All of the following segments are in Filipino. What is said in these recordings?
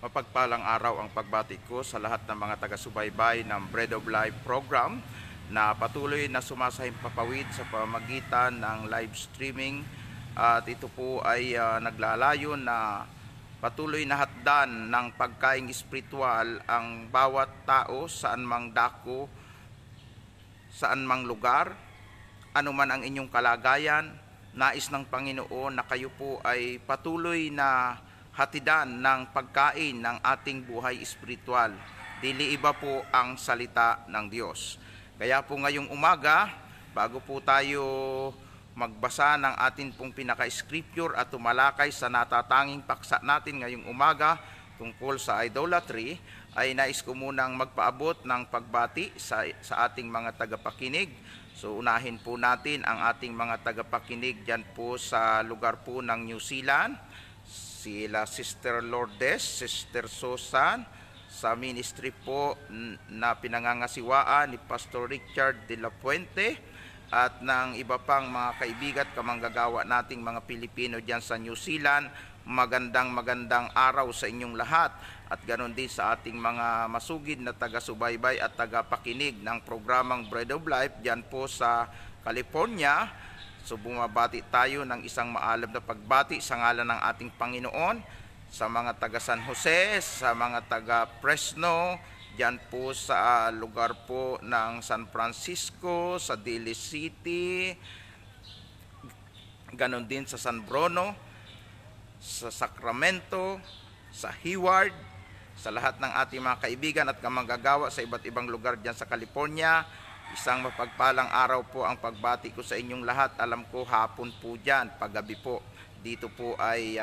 Mapagpalang araw ang pagbati ko sa lahat ng mga taga-subaybay ng Bread of Life program na patuloy na sumasahimpapawid sa pamamagitan ng live streaming, at ito po ay naglalayo na patuloy na hatdan ng pagkaing espiritual ang bawat tao saan mang dako, saan mang lugar, anuman ang inyong kalagayan. Nais ng Panginoon na kayo po ay patuloy na hatidan ng pagkain ng ating buhay espiritual. Dili iba po ang salita ng Diyos. Kaya po ngayong umaga, bago po tayo magbasa ng atin pong pinaka-scripture at tumalakay sa natatanging paksa natin ngayong umaga tungkol sa idolatry, ay nais ko munang magpaabot ng pagbati sa ating mga tagapakinig. So unahin po natin ang ating mga tagapakinig dyan po sa lugar po ng New Zealand, sila Sister Lourdes, Sister Susan, sa ministry po na pinangangasiwaan ni Pastor Richard de la Puente, at ng iba pang mga kaibigan at kamanggagawa nating mga Pilipino dyan sa New Zealand. Magandang araw sa inyong lahat, at ganoon din sa ating mga masugid na taga-subaybay at taga-pakinig ng programang Bread of Life dyan po sa California. So bumabati tayo ng isang maalam na pagbati sa ngalan ng ating Panginoon sa mga taga San Jose, sa mga taga Fresno, dyan po sa lugar po ng San Francisco, sa Daly City, ganon din sa San Bruno, sa Sacramento, sa Hayward, sa lahat ng ating mga kaibigan at kamanggagawa sa iba't ibang lugar dyan sa California. Isang mapagpalang araw po ang pagbati ko sa inyong lahat. Alam ko hapon po dyan, paggabi po. Dito po ay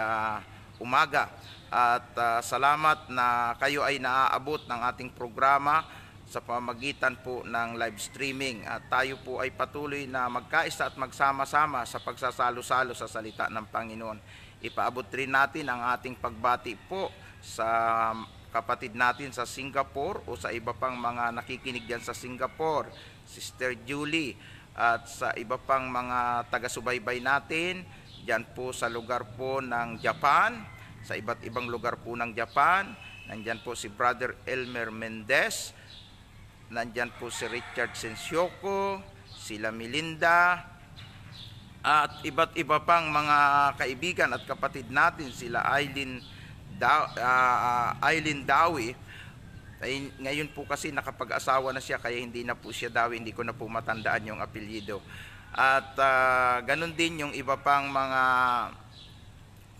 umaga. At salamat na kayo ay naaabot ng ating programa sa pamamagitan po ng live streaming. At tayo po ay patuloy na magkaisa at magsama-sama sa pagsasalo-salo sa salita ng Panginoon. Ipaabot rin natin ang ating pagbati po sa kapatid natin sa Singapore o sa iba pang mga nakikinig dyan sa Singapore, Sister Julie, at sa iba pang mga taga-subaybay natin dyan po sa lugar po ng Japan, sa iba't ibang lugar po ng Japan. Nandyan po si Brother Elmer Mendez, nandyan po si Richard Sensioco, sila Melinda, at iba't iba pang mga kaibigan at kapatid natin, sila Eileen Dawi. Ay, ngayon po kasi nakapag-asawa na siya, kaya hindi na po siya Dawi, hindi ko na po matandaan yung apelyido. At ganun din yung iba pang mga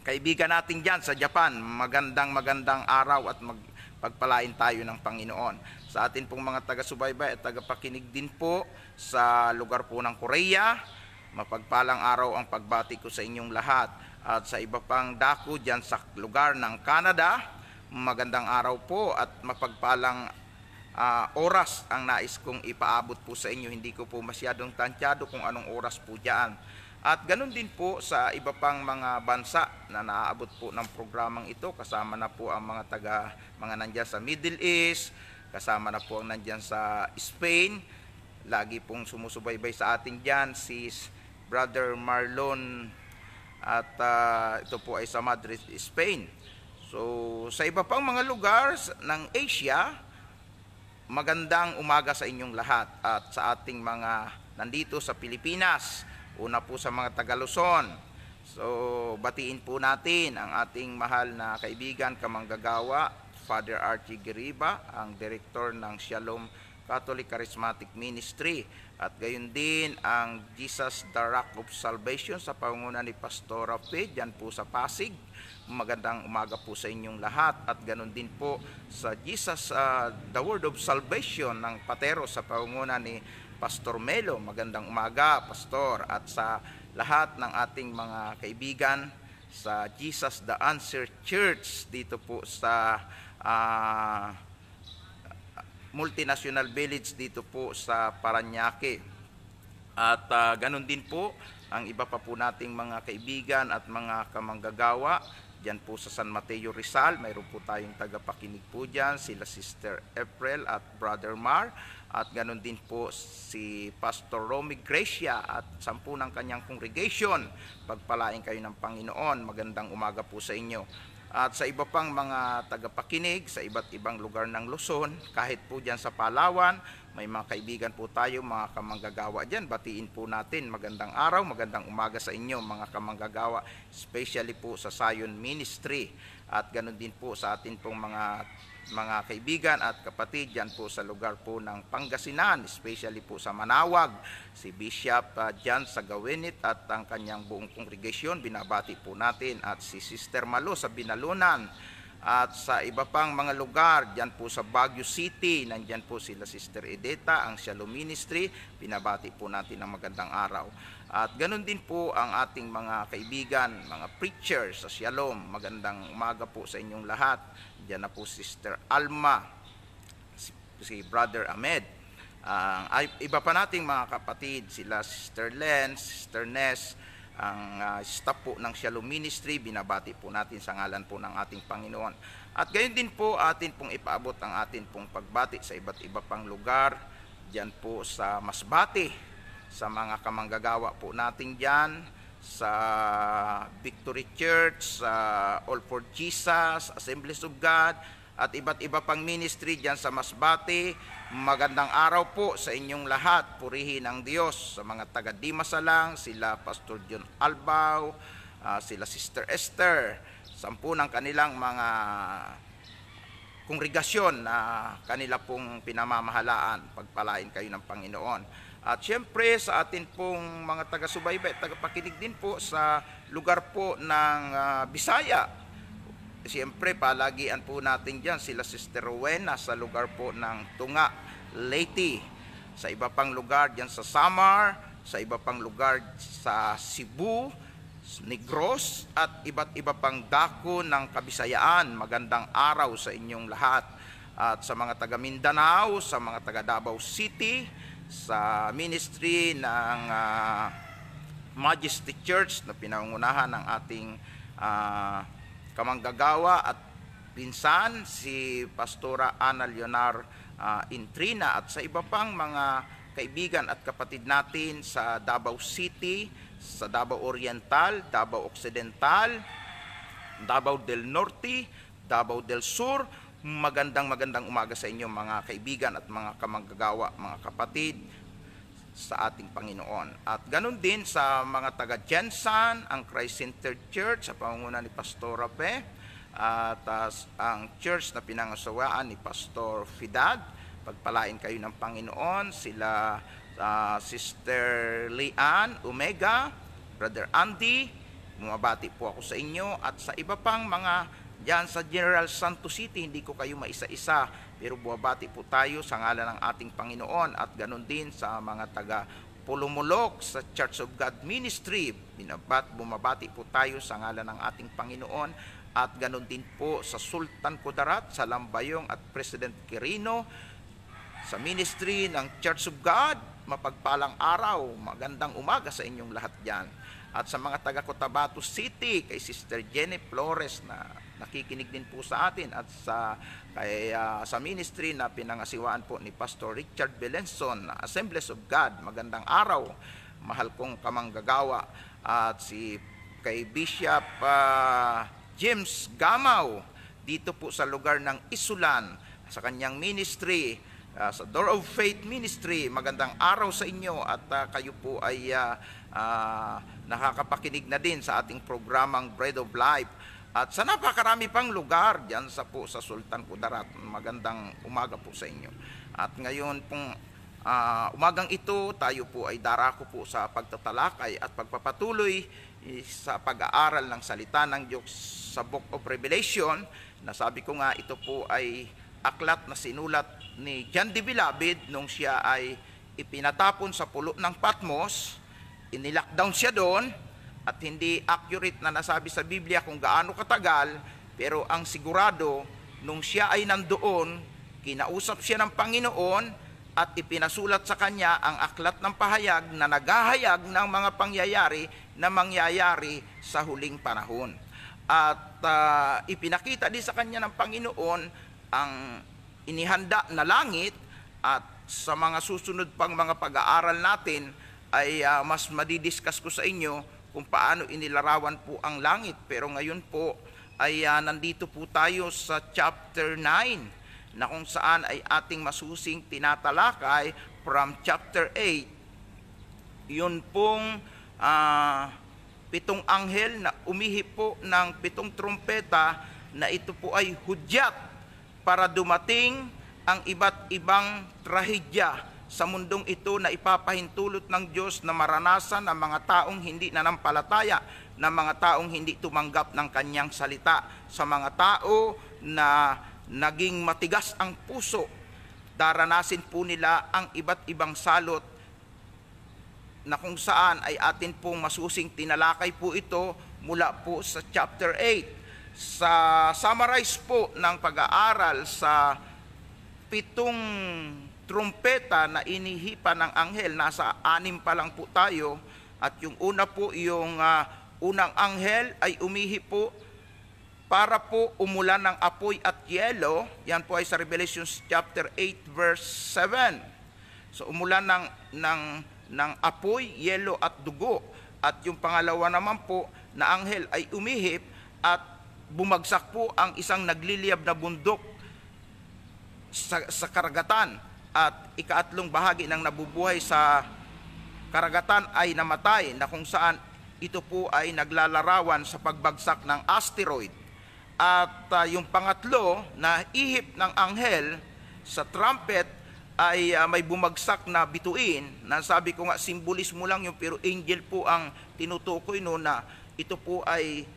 kaibigan natin dyan sa Japan. Magandang araw at pagpalain tayo ng Panginoon. Sa atin pong mga taga-subaybay at taga-pakinig din po sa lugar po ng Korea, mapagpalang araw ang pagbati ko sa inyong lahat. At sa iba pang dako dyan sa lugar ng Canada, magandang araw po at mapagpalang oras ang nais kong ipaabot po sa inyo. Hindi ko po masyadong tansyado kung anong oras po dyan. At ganun din po sa iba pang mga bansa na naaabot po ng programang ito. Kasama na po ang mga nandyan sa Middle East, kasama na po ang nandyan sa Spain. Lagi pong sumusubaybay sa atin dyan si Brother Marlon, at ito po ay sa Madrid, Spain. So sa iba pang mga lugar ng Asia, magandang umaga sa inyong lahat. At sa ating mga nandito sa Pilipinas, una po sa mga taga Luzon, so batiin po natin ang ating mahal na kaibigan, kamanggagawa, Father Archie Giriba, ang direktor ng Shalom Catholic Charismatic Ministry, at gayon din ang Jesus the Rock of Salvation sa pangunguna ni Pastor Rafe dyan po sa Pasig. Magandang umaga po sa inyong lahat. At ganon din po sa Jesus the Word of Salvation ng Patero sa pangunguna ni Pastor Melo. Magandang umaga, Pastor. At sa lahat ng ating mga kaibigan sa Jesus the Answer Church dito po sa Multinational Village dito po sa Parañaque. At ganun din po ang iba pa po nating mga kaibigan at mga kamanggagawa dyan po sa San Mateo Rizal. Mayroon po tayong tagapakinig po dyan, sila Sister April at Brother Mar. At ganun din po si Pastor Romy Gracia at 10 ng kanyang congregation. Pagpalain kayo ng Panginoon. Magandang umaga po sa inyo. at sa iba pang mga tagapakinig sa iba't ibang lugar ng Luzon, kahit po dyan sa Palawan, may mga kaibigan po tayo, mga kamanggagawa dyan. Batiin po natin, magandang araw, magandang umaga sa inyo mga kamanggagawa, especially po sa Zion Ministry. At ganun din po sa atin pong mga kaibigan at kapatid dyan po sa lugar po ng Pangasinan, especially po sa Manawag, si Bishop dyan sa Gawinit at ang kanyang buong kongregasyon, binabati po natin, at si Sister Malo sa Binalunan, at sa iba pang mga lugar dyan po sa Baguio City, nandyan po sila Sister Edeta, ang Shalom Ministry, binabati po natin ng magandang araw. At ganun din po ang ating mga kaibigan, mga preachers sa Shalom, magandang umaga po sa inyong lahat. Diyan na po Sister Alma, si Brother Ahmed. Iba pa nating mga kapatid, sila Sister Len, Sister Ness, ang staff po ng Shalom Ministry, binabati po natin sa ngalan po ng ating Panginoon. At gayon din po atin pong ipaabot ang atin pong pagbati sa iba't iba pang lugar, diyan po sa Masbate, sa mga kamanggagawa po natin diyan, sa Victory Church, sa All for Jesus, Assemblies of God, at iba't iba pang ministry dyan sa Masbate. Magandang araw po sa inyong lahat, purihin ang Diyos. Sa mga taga Dimasalang, sila Pastor John Albaw, sila Sister Esther, 10 ng kanilang mga kongregasyon na kanila pong pinamamahalaan. Pagpalain kayo ng Panginoon. At siyempre sa atin pong mga taga-subaybay, tagapakinig din po sa lugar po ng Bisaya. Siyempre palagian po natin dyan sila Sister Rowena sa lugar po ng Tunga, Leyte. Sa iba pang lugar dyan sa Samar, sa iba pang lugar sa Cebu, Negros, at iba't iba pang dako ng Kabisayaan. Magandang araw sa inyong lahat. At sa mga taga Mindanao, sa mga taga Davao City, sa ministry ng Majesty Church na pinangunahan ng ating kamanggagawa at pinsan, si Pastora Ana Leonar Intrina, at sa iba pang mga kaibigan at kapatid natin sa Davao City, sa Davao Oriental, Davao Occidental, Davao del Norte, Davao del Sur. Magandang umaga sa inyo mga kaibigan at mga kamanggagawa, mga kapatid sa ating Panginoon. At ganun din sa mga taga Jensan, ang Christ Center Church sa pangunguna ni Pastor Rape, at ang church na pinangasawaan ni Pastor Fidad. Pagpalain kayo ng Panginoon, sila Sister Lian Omega, Brother Andy, bumabati po ako sa inyo, at sa iba pang mga diyan sa General Santos City, hindi ko kayo maisa-isa, pero buwabati po tayo sa ngalan ng ating Panginoon. At ganun din sa mga taga Pulumulok sa Church of God Ministry, bumabati po tayo sa ngalan ng ating Panginoon. At ganun din po sa Sultan Kudarat, sa Lambayong at President Quirino, sa ministry ng Church of God. Mapagpalang araw, magandang umaga sa inyong lahat dyan. At sa mga taga Cotabato City, kay Sister Jenny Flores na nakikinig din po sa atin, at sa ministry na pinangasiwaan po ni Pastor Richard Belenson, Assemblies of God, magandang araw, mahal kong kamanggagawa. At kay Bishop James Gamaw, dito po sa lugar ng Isulan, sa kanyang ministry, sa Door of Faith Ministry, magandang araw sa inyo, at kayo po ay nakakapakinig na din sa ating programang Bread of Life. At sa napakarami pang lugar dyan sa Sultan Kudarat, magandang umaga po sa inyo. At ngayon pong umagang ito, tayo po ay darako po sa pagtatalakay at pagpapatuloy sa pag-aaral ng salita ng Diyos sa Book of Revelation. Nasabi ko nga, ito po ay aklat na sinulat ni John the Beloved nung siya ay ipinatapon sa pulo ng Patmos. Inilockdown siya doon, at hindi accurate na nasabi sa Biblia kung gaano katagal, pero ang sigurado, nung siya ay nandoon, kinausap siya ng Panginoon at ipinasulat sa kanya ang aklat ng pahayag na naghahayag ng mga pangyayari na mangyayari sa huling panahon. At ipinakita din sa kanya ng Panginoon ang inihanda na langit, at sa mga susunod pang mga pag-aaral natin ay mas madidiscuss ko sa inyo kung paano inilarawan po ang langit. Pero ngayon po ay nandito po tayo sa chapter 9 na kung saan ay ating masusing tinatalakay from chapter 8. Yun pong 7 anghel na umihip po ng 7 trumpeta na ito po ay hudyat para dumating ang iba't ibang trahedya sa mundong ito na ipapahintulot ng Diyos na maranasan ng mga taong hindi nanampalataya, ng mga taong hindi tumanggap ng kanyang salita, sa mga tao na naging matigas ang puso. Daranasin po nila ang iba't ibang salot na kung saan ay atin pong masusing tinalakay po ito mula po sa chapter 8. Sa summarize po ng pag-aaral sa 7 trumpeta na inihipan ng anghel, nasa 6 pa lang po tayo. At yung una po, yung unang anghel ay umihip po para po umulan ng apoy at yelo. Yan po ay sa Revelation chapter 8 verse 7. So umulan ng apoy, yelo at dugo. At yung pangalawa naman po na anghel ay umihip at bumagsak po ang isang nagliliyab na bundok sa karagatan. At ika-3 bahagi ng nabubuhay sa karagatan ay namatay, na kung saan ito po ay naglalarawan sa pagbagsak ng asteroid. At yung pangatlo na ihip ng anghel sa trumpet ay may bumagsak na bituin, na sabi ko nga simbolismo lang yung, pero angel po ang tinutukoy no, na ito po ay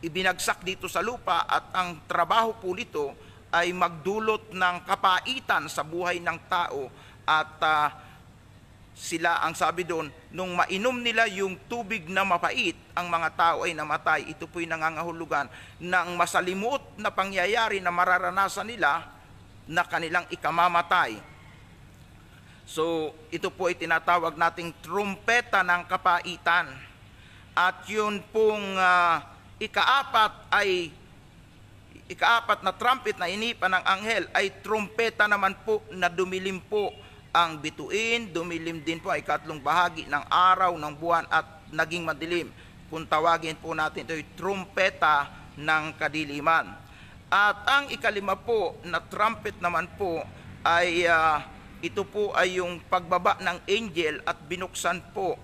ibinagsak dito sa lupa, at ang trabaho po nito ay magdulot ng kapaitan sa buhay ng tao. At sila, ang sabi doon, nung mainom nila yung tubig na mapait, ang mga tao ay namatay. Ito po'y nangangahulugan ng masalimuot na pangyayari na mararanasan nila na kanilang ikamamatay. So, ito po ay tinatawag nating trumpeta ng kapaitan. At yun pong ikaapat na trumpet na inipan ng anghel ay trumpeta naman po na dumilim po ang bituin, dumilim din po ay 3 bahagi ng araw, ng buwan, at naging madilim. Kung tawagin po natin ito ay trumpeta ng kadiliman. At ang ikalima po na trumpet naman po ay ito po ay yung pagbaba ng angel, at binuksan po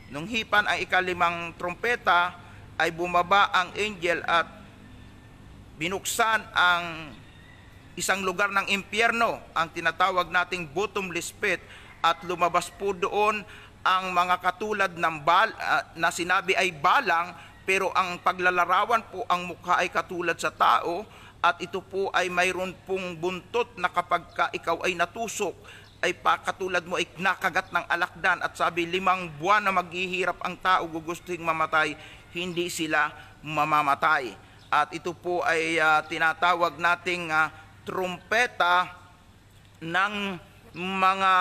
nung hipan ang ikalimang trumpeta ay bumaba ang angel at binuksan ang isang lugar ng impyerno, ang tinatawag nating bottomless pit, at lumabas po doon ang mga katulad ng na sinabi ay balang, pero ang paglalarawan po, ang mukha ay katulad sa tao, at ito po ay mayroon pong buntot na kapag ikaw ay natusok, ay katulad mo ay nakagat ng alakdan. At sabi, 5 buwan na maghihirap ang tao, gugustuhin mamatay, hindi sila mamamatay. At ito po ay tinatawag nating trumpeta ng mga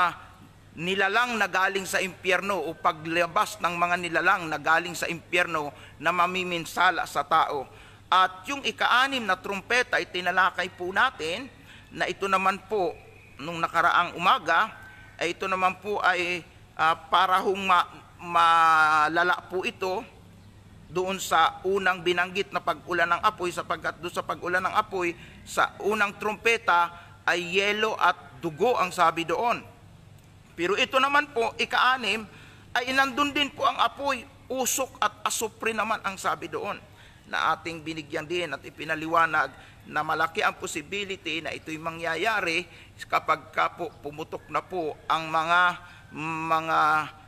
nilalang na galing sa impyerno, o paglabas ng mga nilalang na galing sa impyerno na mamiminsala sa tao. At yung ika-6 na trumpeta ay tinalakay po natin, na ito naman po nung nakaraang umaga, ay ito naman po ay para malala po ito doon sa unang binanggit na pag-ulan ng apoy, sapagkat doon sa pag-ulan ng apoy sa unang trumpeta ay yelo at dugo ang sabi doon. Pero ito naman po, ika-6, ay nandun din po ang apoy, usok at asupre naman ang sabi doon, na ating binigyan din at ipinaliwanag na malaki ang possibility na ito'y mangyayari kapag po pumutok na po ang mga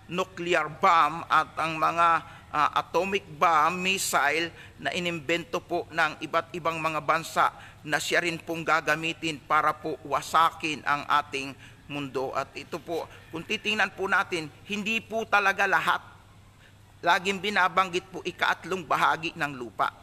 nuclear bomb at ang mga atomic bomb, missile na inimbento po ng iba't ibang mga bansa, na siya rin pong gagamitin para po wasakin ang ating mundo. At ito po, kung titingnan po natin, hindi po talaga lahat. Laging binabanggit po ika-3 bahagi ng lupa.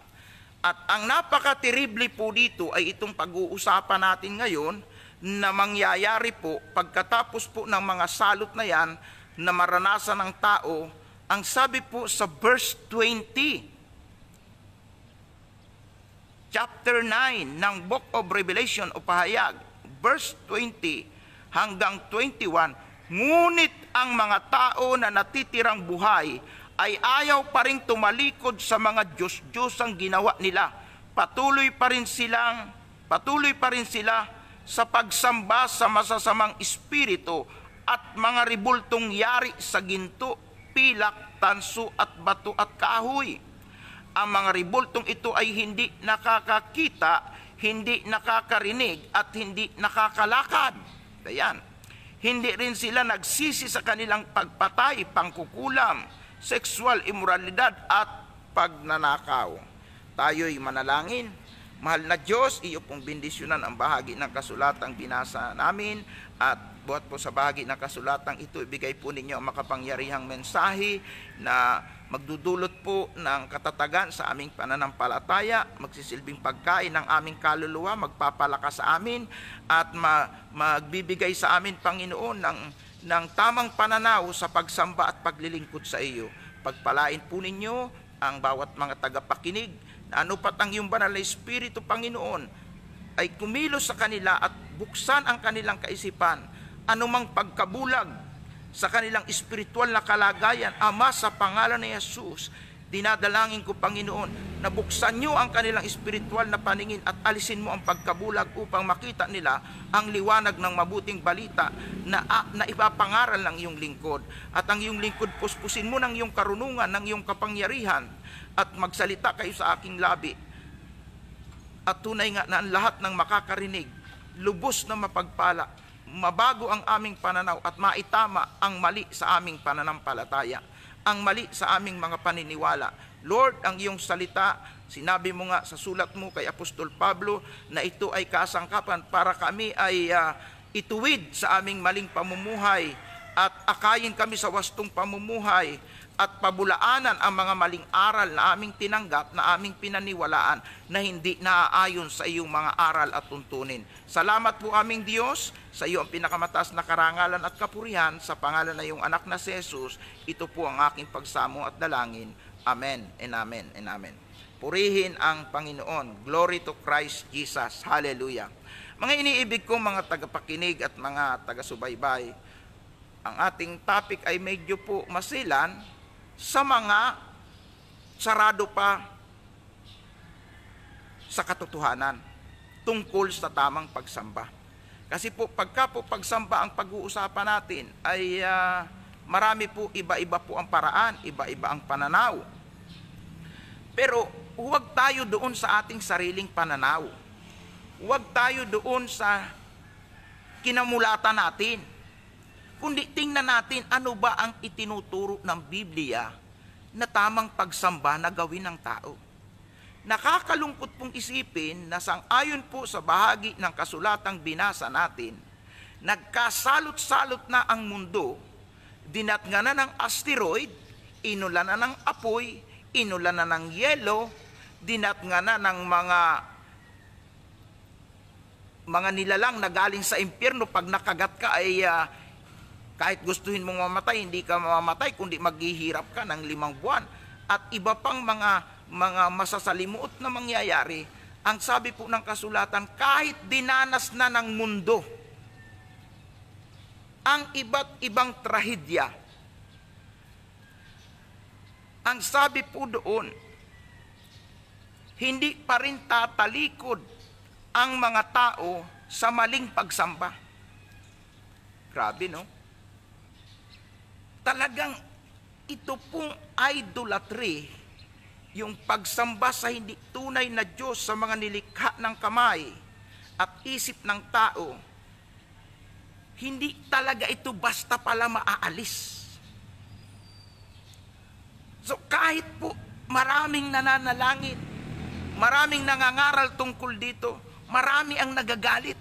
At ang napaka-terrible po dito ay itong pag-uusapan natin ngayon, na mangyayari po pagkatapos po ng mga salot na yan na maranasan ng tao. Ang sabi po sa verse 20, chapter 9 ng Book of Revelation o Pahayag, verse 20 hanggang 21, ngunit ang mga tao na natitirang buhay ay ayaw pa rin tumalikod sa mga Diyos-Diyos ang ginawa nila. Patuloy pa rin sila sa pagsamba sa masasamang espiritu at mga ribultong yari sa ginto, pilak, tanso at bato at kahoy. Ang mga ribultong ito ay hindi nakakakita, hindi nakakarinig at hindi nakakalakad. Ayan. Hindi rin sila nagsisi sa kanilang pagpatay, pangkukulam, sexual immoralidad at pagnanakaw. Tayo'y manalangin. Mahal na Diyos, iyo pong bendisyonan ang bahagi ng kasulatang binasa namin at buhat po sa bahagi ng kasulatang ito, ibigay po ninyo ang makapangyarihang mensahe na magdudulot po ng katatagan sa aming pananampalataya, magsisilbing pagkain ng aming kaluluwa, magpapalakas sa amin at magbibigay sa amin, Panginoon, ng tamang pananaw sa pagsamba at paglilingkod sa iyo. Pagpalain po ninyo ang bawat mga tagapakinig na ano pat ang iyong banal na Espiritu, Panginoon, ay kumilos sa kanila at buksan ang kanilang kaisipan, anumang pagkabulag sa kanilang espiritual na kalagayan. Ama, sa pangalan ni Jesus, dinadalangin ko, Panginoon, na buksan niyo ang kanilang espiritual na paningin at alisin mo ang pagkabulag upang makita nila ang liwanag ng mabuting balita na ipapangaral ng iyong lingkod. At ang iyong lingkod, puspusin mo ng iyong karunungan, ng iyong kapangyarihan, at magsalita kayo sa aking labi. At tunay nga na ang lahat ng makakarinig, lubos na mapagpala, mabago ang aming pananaw at maitama ang mali sa aming pananampalataya, ang mali sa aming mga paniniwala. Lord, ang iyong salita, sinabi mo nga sa sulat mo kay Apostol Pablo na ito ay kasangkapan para kami ay ituwid sa aming maling pamumuhay at akayin kami sa wastong pamumuhay at pabulaanan ang mga maling aral na aming tinanggap, na aming pinaniwalaan na hindi naaayon sa iyong mga aral at tuntunin. Salamat po aming Diyos, sa iyo ang pinakamataas na karangalan at kapurihan, sa pangalan na iyong anak na si Jesus. Ito po ang aking pagsamo at dalangin. Amen and amen and amen. Purihin ang Panginoon. Glory to Christ Jesus. Hallelujah. Mga iniibig kong mga tagapakinig at mga taga-subaybay, ang ating topic ay medyo po masilan sa mga sarado pa sa katotohanan tungkol sa tamang pagsamba. Kasi po pagka po pagsamba ang pag-uusapan natin ay marami po, iba-iba po ang paraan, iba-iba ang pananaw. Pero huwag tayo doon sa ating sariling pananaw. Huwag tayo doon sa kinamulatan natin. Kundi tingnan natin ano ba ang itinuturo ng Biblia na tamang pagsamba na gawin ng tao. Nakakalungkot pong isipin na sang-ayon po sa bahagi ng kasulatang binasa natin, nagkasalot-salot na ang mundo, dinatnga na ng asteroid, inulan na ng apoy, inulan na ng yelo, dinatnga na ng mga nilalang na galing sa impyerno. Pag nakagat ka ay kahit gustuhin mong mamatay, hindi ka mamamatay, kundi maghihirap ka ng 5 buwan. At iba pang mga masasalimuot na mangyayari. Ang sabi po ng kasulatan, kahit dinanas na ng mundo ang iba't ibang trahedya, ang sabi po doon, hindi pa rin tatalikod ang mga tao sa maling pagsamba. Grabe, no? Talagang ito pong idolatry, yung pagsamba sa hindi tunay na Diyos sa mga nilikha ng kamay at isip ng tao, hindi talaga ito basta pala maaalis. So kahit po maraming nananalangin, maraming nangangaral tungkol dito, marami ang nagagalit.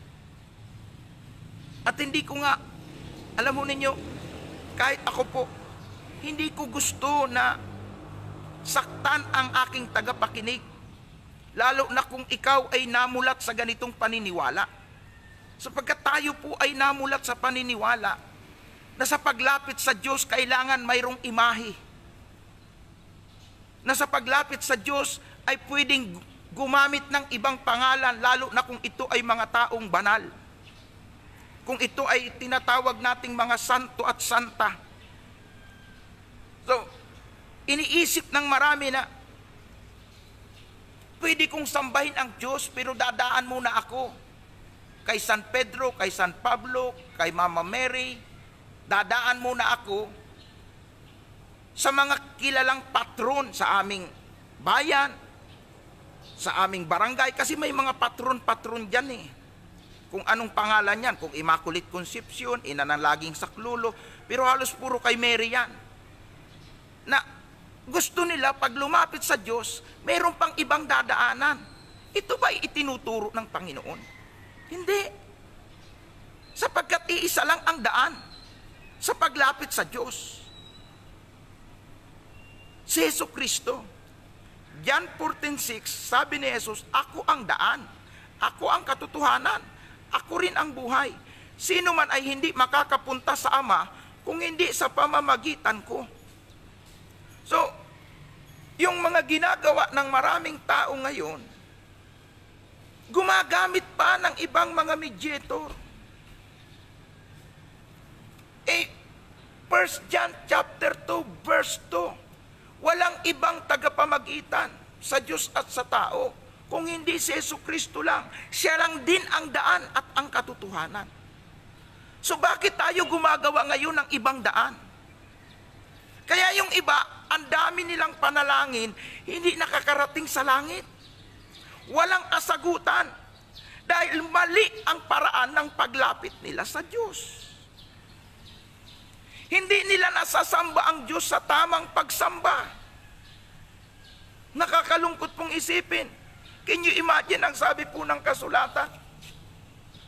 At hindi ko nga, alam mo ninyo, kahit ako po, hindi ko gusto na saktan ang aking tagapakinig. Lalo na kung ikaw ay namulat sa ganitong paniniwala. Sapagkat tayo po ay namulat sa paniniwala na sa paglapit sa Diyos kailangan mayroong imahe. Na sa paglapit sa Diyos ay pwedeng gumamit ng ibang pangalan, lalo na kung ito ay mga taong banal. Kung ito ay tinatawag nating mga santo at santa. So, Iniisip ng marami na, pwede kong sambahin ang Diyos, pero dadaan muna ako kay San Pedro, kay San Pablo, kay Mama Mary. Dadaan muna ako sa mga kilalang patron sa aming bayan, sa aming barangay, kasi may mga patron-patron dyan eh. Kung anong pangalan yan, kung Immaculate Conception, Ina ng Laging Saklulo, pero halos puro kay Mary yan. Na gusto nila pag lumapit sa Diyos, mayroon pang ibang dadaanan. Ito ba itinuturo ng Panginoon? Hindi. Sapagkat iisa lang ang daan sa paglapit sa Diyos. Si Jesucristo. John 14:6, sabi ni Jesus, ako ang daan, ako ang katotohanan, ako rin ang buhay. Sino man ay hindi makakapunta sa Ama kung hindi sa pamamagitan ko. So, yung mga ginagawa ng maraming tao ngayon, gumagamit pa ng ibang mga mediator. 1 John chapter 2 verse 2, walang ibang tagapamagitan sa Diyos at sa tao kung hindi si Jesucristo lang. Siya lang din ang daan at ang katotohanan. So bakit tayo gumagawa ngayon ng ibang daan? Kaya yung iba, ang dami nilang panalangin, hindi nakakarating sa langit. Walang kasagutan dahil mali ang paraan ng paglapit nila sa Diyos. Hindi nila nasasamba ang Diyos sa tamang pagsamba. Nakakalungkot pong isipin. Can you imagine ang sabi po ng kasulatan?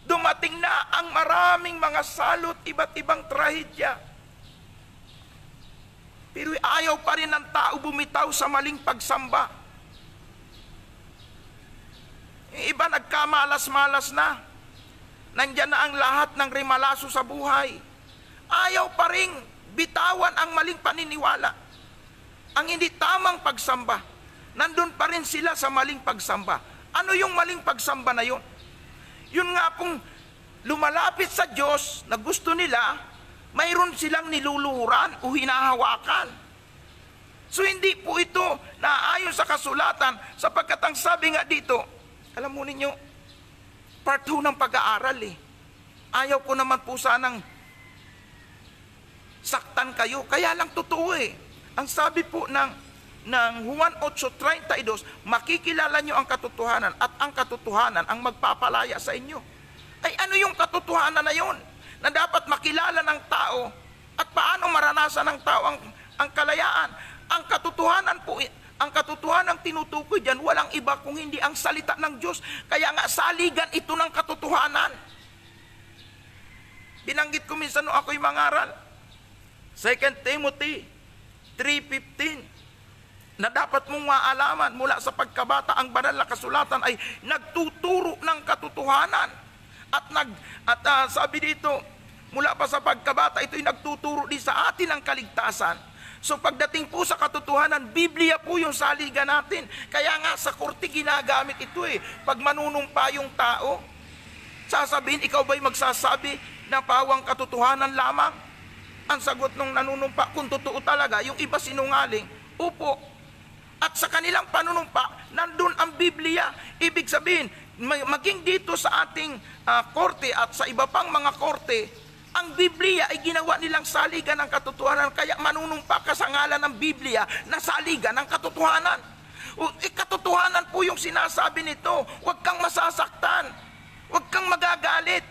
Dumating na ang maraming mga salot, iba't ibang trahedya. Pero ayaw pa rin ng tao bumitaw sa maling pagsamba. Yung iba nagkamalas-malas na. Nandyan na ang lahat ng rimalaso sa buhay. Ayaw pa rin bitawan ang maling paniniwala. Ang hindi tamang pagsamba. Nandun pa rin sila sa maling pagsamba. Ano yung maling pagsamba na yun? Yun nga pong lumalapit sa Diyos na gusto nila, mayroon silang niluluhuran o hinahawakan. So hindi po ito naayon sa kasulatan, sapagkat ang sabi nga dito, alam mo ninyo, part 2 ng pag-aaral eh. Ayaw ko naman po sanang saktan kayo, kaya lang totoo eh. Ang sabi po ng Juan 8:32, makikilala nyo ang katotohanan at ang katotohanan ang magpapalaya sa inyo. Ay ano yung katotohanan na yun? Na dapat makilala ng tao at paano maranasan ng tao ang kalayaan. Ang katotohanan po, ang katotohanan tinutukoy dyan, walang iba kung hindi ang salita ng Diyos. Kaya nga saligan ito ng katotohanan. Binanggit ko minsan nung ako'y mangaral, 2 Timothy 3:15, na dapat mong maalaman mula sa pagkabata, ang banal na kasulatan ay nagtuturo ng katotohanan. At sabi dito, mula pa sa pagkabata, ito'y nagtuturo din sa atin ng kaligtasan. So pagdating po sa katotohanan, Biblia po yung saligan natin. Kaya nga sa korte ginagamit ito eh. Pag manunumpa yung tao, sasabihin, ikaw ba'y magsasabi na pawang katotohanan lamang? Ang sagot nung nanunumpa, kung totoo talaga, yung iba sinungaling, upo. At sa kanilang panunumpa, nandun ang Biblia. Ibig sabihin, maging dito sa ating korte at sa iba pang mga korte, ang Biblia ay ginawa nilang saligan ng katotohanan. Kaya manunumpa ka sa ngalan ng Biblia na saligan ng katotohanan. Katotohanan po yung sinasabi nito. Huwag kang masasaktan. Huwag kang magagalit.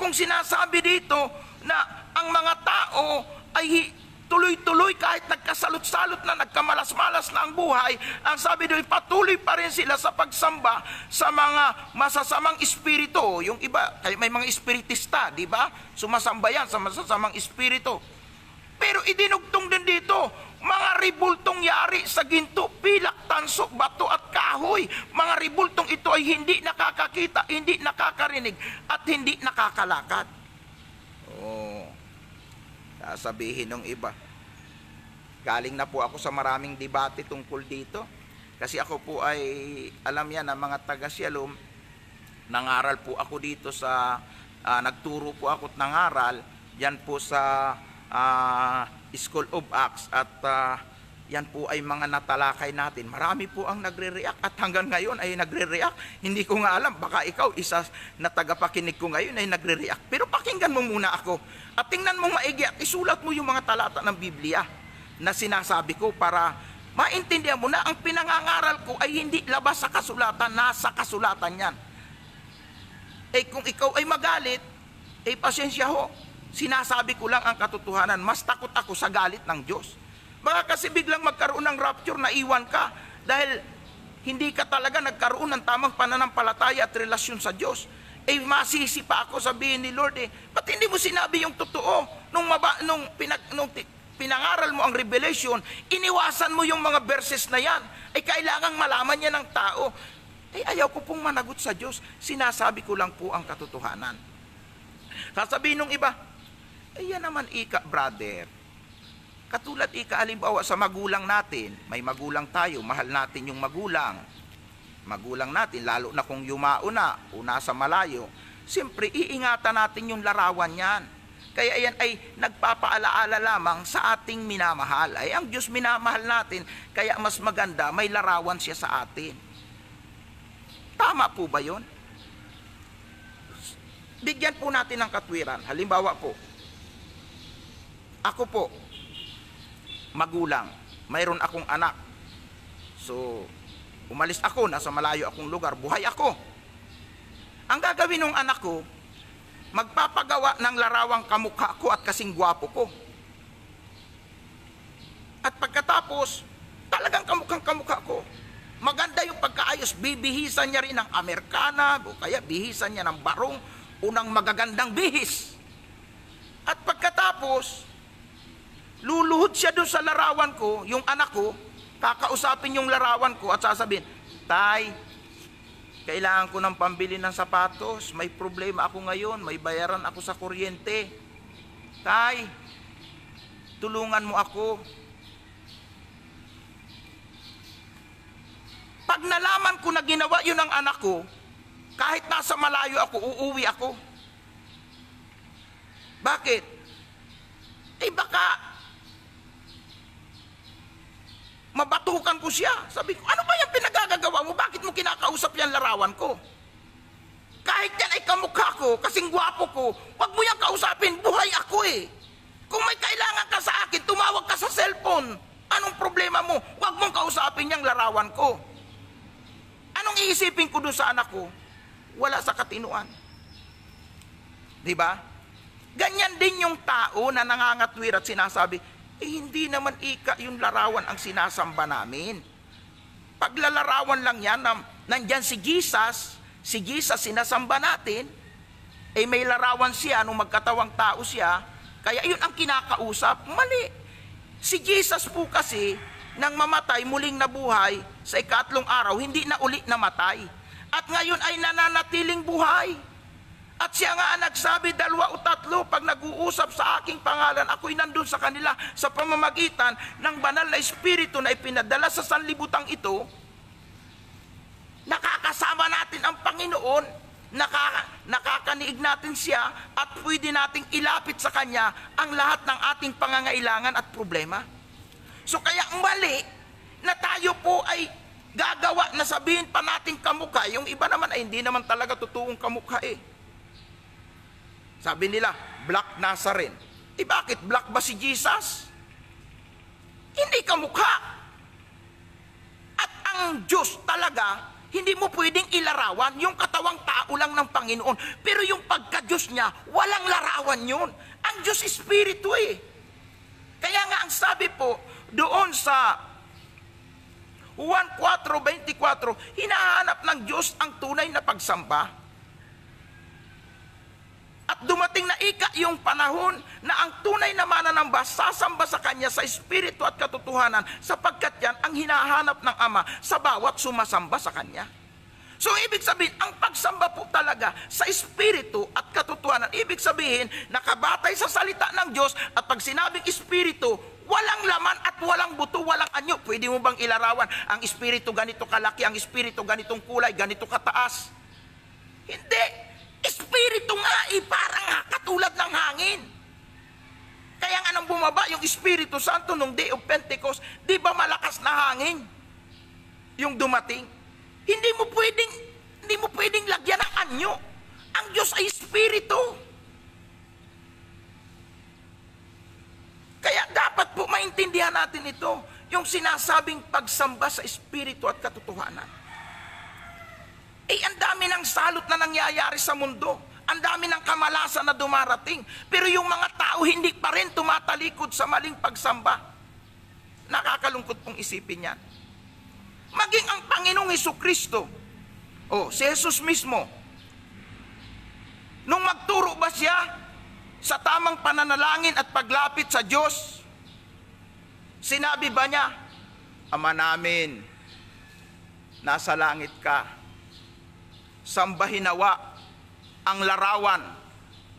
Kung sinasabi dito na ang mga tao ay tuloy-tuloy kahit nagkasalot-salot na, nagkamalas-malas na ang buhay, ang sabi doon, patuloy pa rin sila sa pagsamba sa mga masasamang espiritu. Yung iba, may mga espiritista, di ba? Sumasamba yan sa masasamang espiritu. Pero idinugtong din dito, mga ribultong yari sa ginto, pilak, tanso, bato at kahoy. Mga ribultong ito ay hindi nakakakita, hindi nakakarinig, at hindi nakakalakad. Oh, sasabihin ng iba. Galing na po ako sa maraming debate tungkol dito. Kasi ako po ay, alam yan, ng mga taga-Shalom, nangaral po ako dito sa, nagturo po ako at nangaral, yan po sa School of Acts. At Yan po ay mga natalakay natin. Marami po ang nagre-react at hanggang ngayon ay nagre-react. Hindi ko nga alam, baka ikaw, isa na tagapakinig ko ngayon ay nagre-react. Pero pakinggan mo muna ako at tingnan mo maigi at isulat mo yung mga talata ng Biblia na sinasabi ko para maintindihan mo na ang pinangangaral ko ay hindi labas sa kasulatan, nasa kasulatan yan. Kung ikaw ay magalit, pasensya ho. Sinasabi ko lang ang katotohanan. Mas takot ako sa galit ng Diyos. Baka kasi biglang magkaroon ng rapture na iwan ka dahil hindi ka talaga nagkaroon ng tamang pananampalataya at relasyon sa Diyos. Masisi pa ako, sabihin ni Lord, ba't hindi mo sinabi yung totoo? Nung pinangaral mo ang revelation, iniwasan mo yung mga verses na yan. Kailangang malaman niya ng tao. Ayaw ko pong managot sa Diyos. Sinasabi ko lang po ang katotohanan. Sasabihin ng iba, yan naman brother. Katulad halimbawa sa magulang natin, may magulang tayo, mahal natin yung magulang. Magulang natin, lalo na kung yumao na o nasa malayo, siyempre iingatan natin yung larawan yan. Kaya yan ay nagpapaalaala lamang sa ating minamahal. Ang Diyos minamahal natin, kaya mas maganda, may larawan siya sa atin. Tama po ba yun? Bigyan po natin ng katwiran. Halimbawa po, ako po, magulang, mayroon akong anak. So, umalis ako, nasa malayo akong lugar, buhay ako. Ang gagawin ng anak ko, magpapagawa ng larawang kamukha ko at kasing gwapo ko. At pagkatapos, talagang kamukhang kamukha ko. Maganda yung pagkaayos, bibihisan niya rin ng Amerikana, o kaya bihisan niya ng barong, unang magagandang bihis. At pagkatapos, luluhod siya doon sa larawan ko, yung anak ko, kakausapin yung larawan ko at sasabihin, Tay, kailangan ko ng pambili ng sapatos, may problema ako ngayon, may bayaran ako sa kuryente. Tay, tulungan mo ako. Pag nalaman ko na ginawa yun ng anak ko, kahit nasa malayo ako, uuwi ako. Bakit? Baka mabatukan ko siya. Sabi ko, ano ba yung pinagagagawa mo? Bakit mo kinakausap yan larawan ko? Kahit yan ay kamukha ko, kasing gwapo ko, wag mo yan kausapin, buhay ako Kung may kailangan ka sa akin, tumawag ka sa cellphone. Anong problema mo? Wag mong kausapin yung larawan ko. Anong iisipin ko doon sa anak ko? Wala sa katinuan. Diba? Ganyan din yung tao na nangangatwir at sinasabi, hindi naman yung larawan ang sinasamba namin. Paglalarawan lang yan, nandyan si Jesus sinasamba natin, may larawan siya nung magkatawang tao siya, kaya yun ang kinakausap. Mali. Si Jesus po kasi, nang mamatay, muling nabuhay, sa ikatlong araw, hindi na uli namatay. At ngayon ay nananatiling buhay. At siya nga ang nagsabi, 2 o 3, pag nag-uusap sa aking pangalan, ako'y nandun sa kanila sa pamamagitan ng banal na espiritu na ipinadala sa sanlibutang ito. Nakakasama natin ang Panginoon, nakakaniig natin siya, at pwede nating ilapit sa Kanya ang lahat ng ating pangangailangan at problema. So kaya mali na tayo po ay gagawa na sabihin pa natin kamukha, yung iba naman ay hindi naman talaga totoong kamukha Sabi nila, Black Nazarene. Bakit? Black ba si Jesus? Hindi kamukha. At ang Diyos talaga, hindi mo pwedeng ilarawan yung katawang tao lang ng Panginoon. Pero yung pagka-Diyos niya, walang larawan yun. Ang Diyos Espiritu Kaya nga ang sabi po, doon sa Juan 4:24, hinahanap ng Diyos ang tunay na pagsamba. At dumating na yung panahon na ang tunay na mananamba sasamba sa Kanya sa Espiritu at katotohanan, sapagkat yan ang hinahanap ng Ama sa bawat sumasamba sa Kanya. So ibig sabihin, ang pagsamba po talaga sa Espiritu at katotohanan, ibig sabihin, nakabatay sa salita ng Diyos, at pag sinabing Espiritu, walang laman at walang buto, walang anyo. Pwede mo bang ilarawan, ang Espiritu ganito kalaki, ang Espiritu ganitong kulay, ganito kataas? Hindi. Espiritu nga, parang katulad ng hangin. Kaya nga nang bumaba yung Espiritu Santo nung Day of Pentecost, di ba malakas na hangin yung dumating? Hindi mo pwedeng lagyan ng anyo. Ang Diyos ay Espiritu. Kaya dapat po maintindihan natin ito, yung sinasabing pagsamba sa Espiritu at katotohanan. Ang dami ng salot na nangyayari sa mundo. Ang dami ng kamalasan na dumarating. Pero yung mga tao hindi pa rin tumatalikod sa maling pagsamba. Nakakalungkot pong isipin yan. Maging ang Panginoong Hesukristo, si Jesus mismo, nung magturo ba siya sa tamang pananalangin at paglapit sa Diyos, sinabi ba niya, Ama namin, nasa langit ka, sambahin nawa ang larawan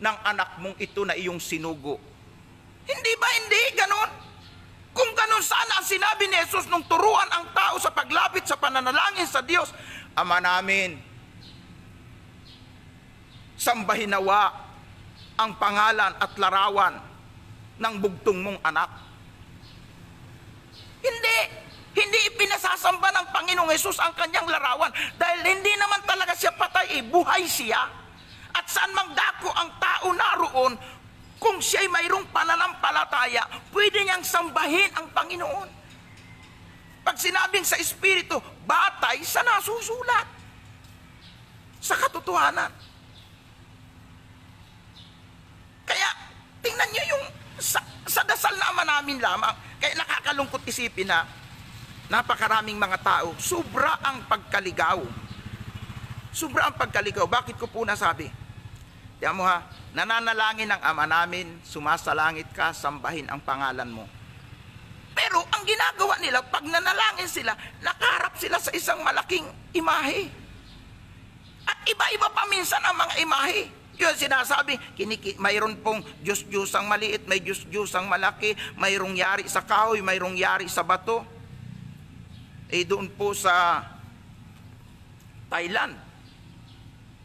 ng anak mong ito na iyong sinugo. Hindi ba hindi ganon? Kung ganon sana ang sinabi ni Jesus nung turuan ang tao sa paglapit sa pananalangin sa Diyos, Ama namin, sambahin nawa ang pangalan at larawan ng bugtong mong anak. Hindi ipinasasamba ng Panginoong Hesus ang kanyang larawan dahil hindi naman talaga siya patay, buhay siya. At saan mang dako ang tao naroon, kung siya'y mayroong pananampalataya, pwede niyang sambahin ang Panginoon. Pag sinabing sa Espiritu, batay sa nasusulat, sa katotohanan. Kaya, tingnan niyo yung sa dasal na Ama namin lamang. Kaya nakakalungkot isipin na napakaraming mga tao, sobra ang pagkaligaw. Sobra ang pagkaligaw. Bakit ko po nasabi? Tiyan mo ha, nananalangin ang Ama namin, sumasalangit ka, sambahin ang pangalan mo. Pero ang ginagawa nila, pag nanalangin sila, nakaharap sila sa isang malaking imahe. At iba-iba pa minsan ang mga imahe. Yun sinasabi, mayroon pong Diyos-Diyosang maliit, may Diyos-Diyosang malaki, mayroong yari sa kahoy, mayroong yari sa bato. Doon po sa Thailand,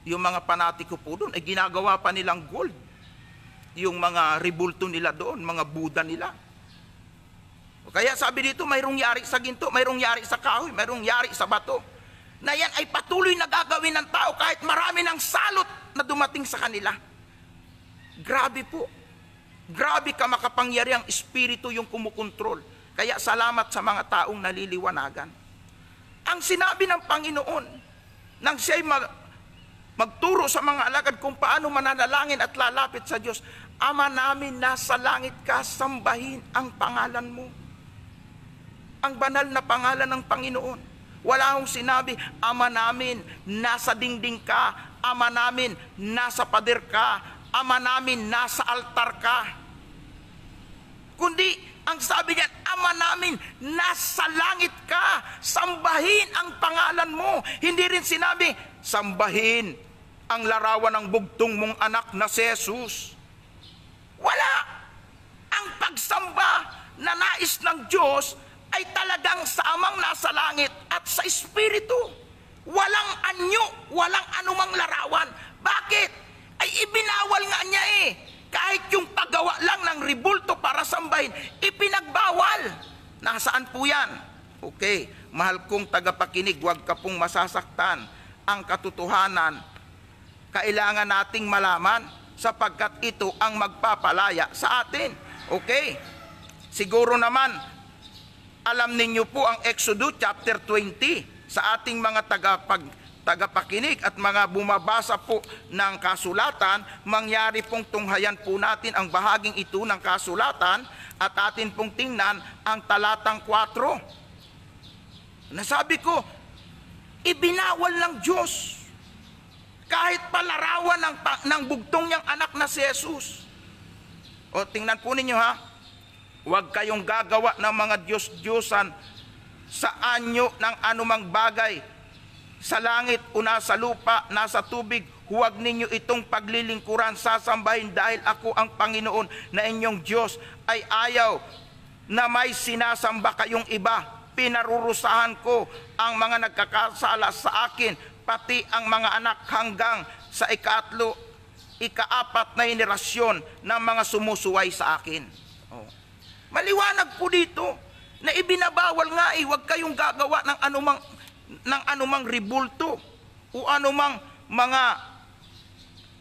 yung mga panatiko po doon, ginagawa pa nilang gold. Yung mga ribulto nila doon, mga Buddha nila. Kaya sabi dito, mayroong yari sa ginto, mayroong yari sa kahoy, mayroong yari sa bato. Na yan ay patuloy na gagawin ng tao kahit marami ng salot na dumating sa kanila. Grabe po. Grabe ka makapangyariang espiritu yung kumukontrol. Kaya salamat sa mga taong naliliwanagan. Ang sinabi ng Panginoon, nang siya'y magturo sa mga alagad kung paano mananalangin at lalapit sa Diyos, Ama namin nasa langit ka, sambahin ang pangalan mo. Ang banal na pangalan ng Panginoon. Wala akong sinabi, Ama namin nasa dingding ka, Ama namin nasa pader ka, Ama namin nasa altar ka. Kundi ang sabi niya, Ama namin nasa langit ka, sambahin ang pangalan mo. Hindi rin sinabi, sambahin ang larawan ng bugtong mong anak na si Jesus. Wala. Ang pagsamba na nais ng Diyos ay talagang sa Amang nasa langit at sa Espiritu. Walang anyo, walang anumang larawan. Bakit? Ay ibinawal nga niya Kahit yung paggawa lang ng ribulto para sambahin, ipinagbawal. Nasaan po yan? Okay, mahal kong tagapakinig, huwag ka pong masasaktan. Ang katotohanan, kailangan nating malaman sapagkat ito ang magpapalaya sa atin. Okay? Siguro naman, alam ninyo po ang Exodus chapter 20 sa ating mga tagapakinig at mga bumabasa po ng kasulatan, mangyari pong tunghayan po natin ang bahaging ito ng kasulatan at atin pong tingnan ang talatang 4. Nasabi ko, ibinawal ng Diyos kahit palarawan ng bugtong niyang anak na si Jesus. O tingnan po ninyo ha, huwag kayong gagawa ng mga Diyos-Diyosan sa anyo ng anumang bagay, sa langit o nasa lupa, nasa tubig. Huwag ninyo itong paglilingkuran, sasambahin dahil ako ang Panginoon na inyong Diyos. Ay ayaw na may sinasamba kayong iba. Pinarurusahan ko ang mga nagkakasala sa akin, pati ang mga anak hanggang sa ikaapat na henerasyon ng mga sumusuway sa akin. Maliwanag po dito na ibinabawal nga huwag kayong gagawa ng anumang ribulto o anumang mga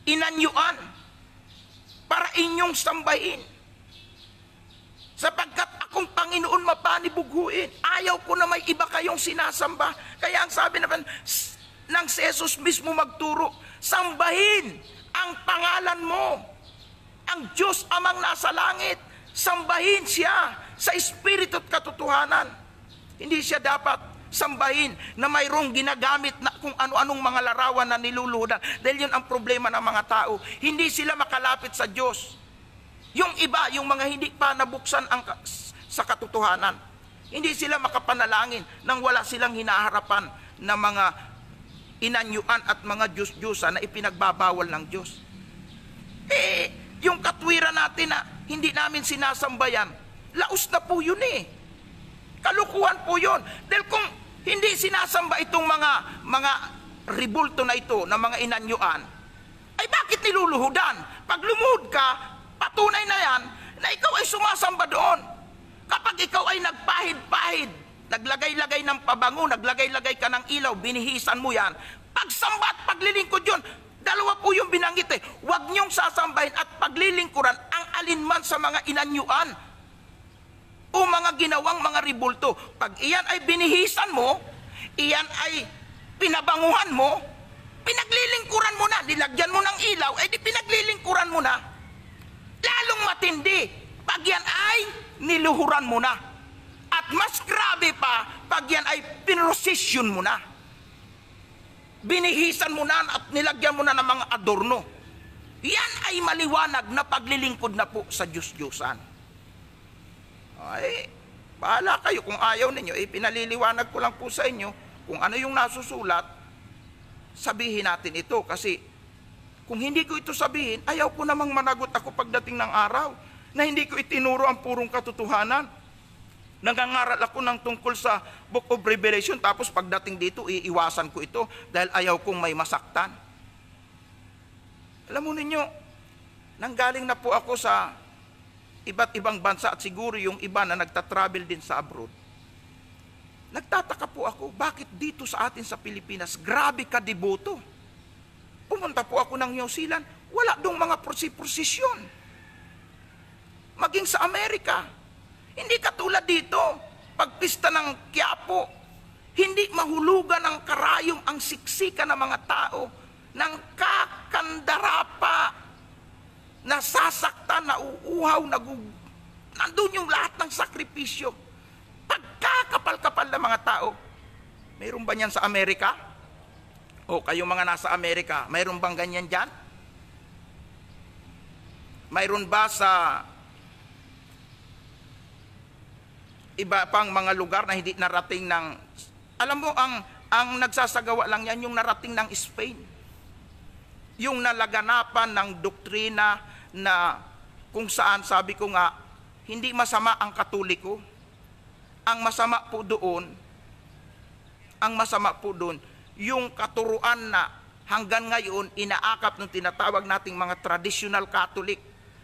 inanyuan para inyong sambahin. Sapagkat akong Panginoon mapanibughuin. Ayaw ko na may iba kayong sinasamba. Kaya ang sabi naman ng si Jesus mismo magturo, sambahin ang pangalan mo. Ang Diyos amang nasa langit, sambahin siya sa espiritu at katotohanan. Hindi siya dapat sambahin na mayroong ginagamit na kung ano-anong mga larawan na niluluhudan. Dahil yun ang problema ng mga tao. Hindi sila makalapit sa Diyos. Yung iba, yung mga hindi pa nabuksan sa katotohanan, hindi sila makapanalangin nang wala silang hinaharapan na mga inanyuan at mga Diyos-Diyosan na ipinagbabawal ng Diyos. Yung katwiran natin na hindi namin sinasambayan, laos na po yun Kalukuhan po yun. Dahil kung hindi sinasamba itong mga ribulto na ito, na mga inanyuan, ay bakit niluluhudan? Pag lumuhod ka, patunay na yan na ikaw ay sumasamba doon. Kapag ikaw ay nagpahid-pahid, naglagay-lagay ng pabango, naglagay-lagay ka ng ilaw, binihisan mo yan, pagsamba at paglilingkod yun, dalawa po yung binanggit Huwag niyong sasambahin at paglilingkuran ang alinman sa mga inanyuan o mga ginawang mga ribulto. Pag iyan ay binihisan mo, iyan ay pinabanguhan mo, pinaglilingkuran mo na, nilagyan mo ng ilaw, ay di pinaglilingkuran mo na. Lalong matindi pag yan ay niluhuran mo na. At mas grabe pa pag yan ay pinrosesyon mo na. Binihisan mo na at nilagyan mo na ng mga adorno. Yan ay maliwanag na paglilingkod na po sa Diyos-Diyosan. Ay, bahala kayo kung ayaw ninyo. Pinaliliwanag ko lang po sa inyo kung ano yung nasusulat. Sabihin natin ito kasi kung hindi ko ito sabihin, ayaw ko namang managot ako pagdating ng araw na hindi ko itinuro ang purong katotohanan. Nangangaral ako ng tungkol sa Book of Revelation, tapos pagdating dito, iiwasan ko ito dahil ayaw kong may masaktan. Alam mo ninyo, nanggaling na po ako sa iba't ibang bansa at siguro yung iba na nagtatravel din sa abroad. Nagtataka po ako, bakit dito sa atin sa Pilipinas, grabe ka deboto. Pumunta po ako ng New Zealand, wala dong mga prosesyon. Maging sa Amerika, hindi katulad dito, pagpista ng Quiapo, hindi mahulugan ng karayom ang siksika ng mga tao, ng kakandarapa, nasasaktan, nauuhaw, nandun yung lahat ng sakripisyo. Pagkakapal-kapal ng mga tao. Mayroon ba niyan sa Amerika? O kayong mga nasa Amerika, mayroon bang ganyan dyan? Mayroon ba sa iba pang mga lugar na hindi narating ng... Alam mo, ang nagsasagawa lang yan, yung narating ng Spain. Yung nalaganapan ng doktrina na kung saan, sabi ko nga, hindi masama ang Katoliko. Ang masama po doon, yung katuruan na hanggang ngayon inaakap ng tinatawag nating mga traditional Catholic,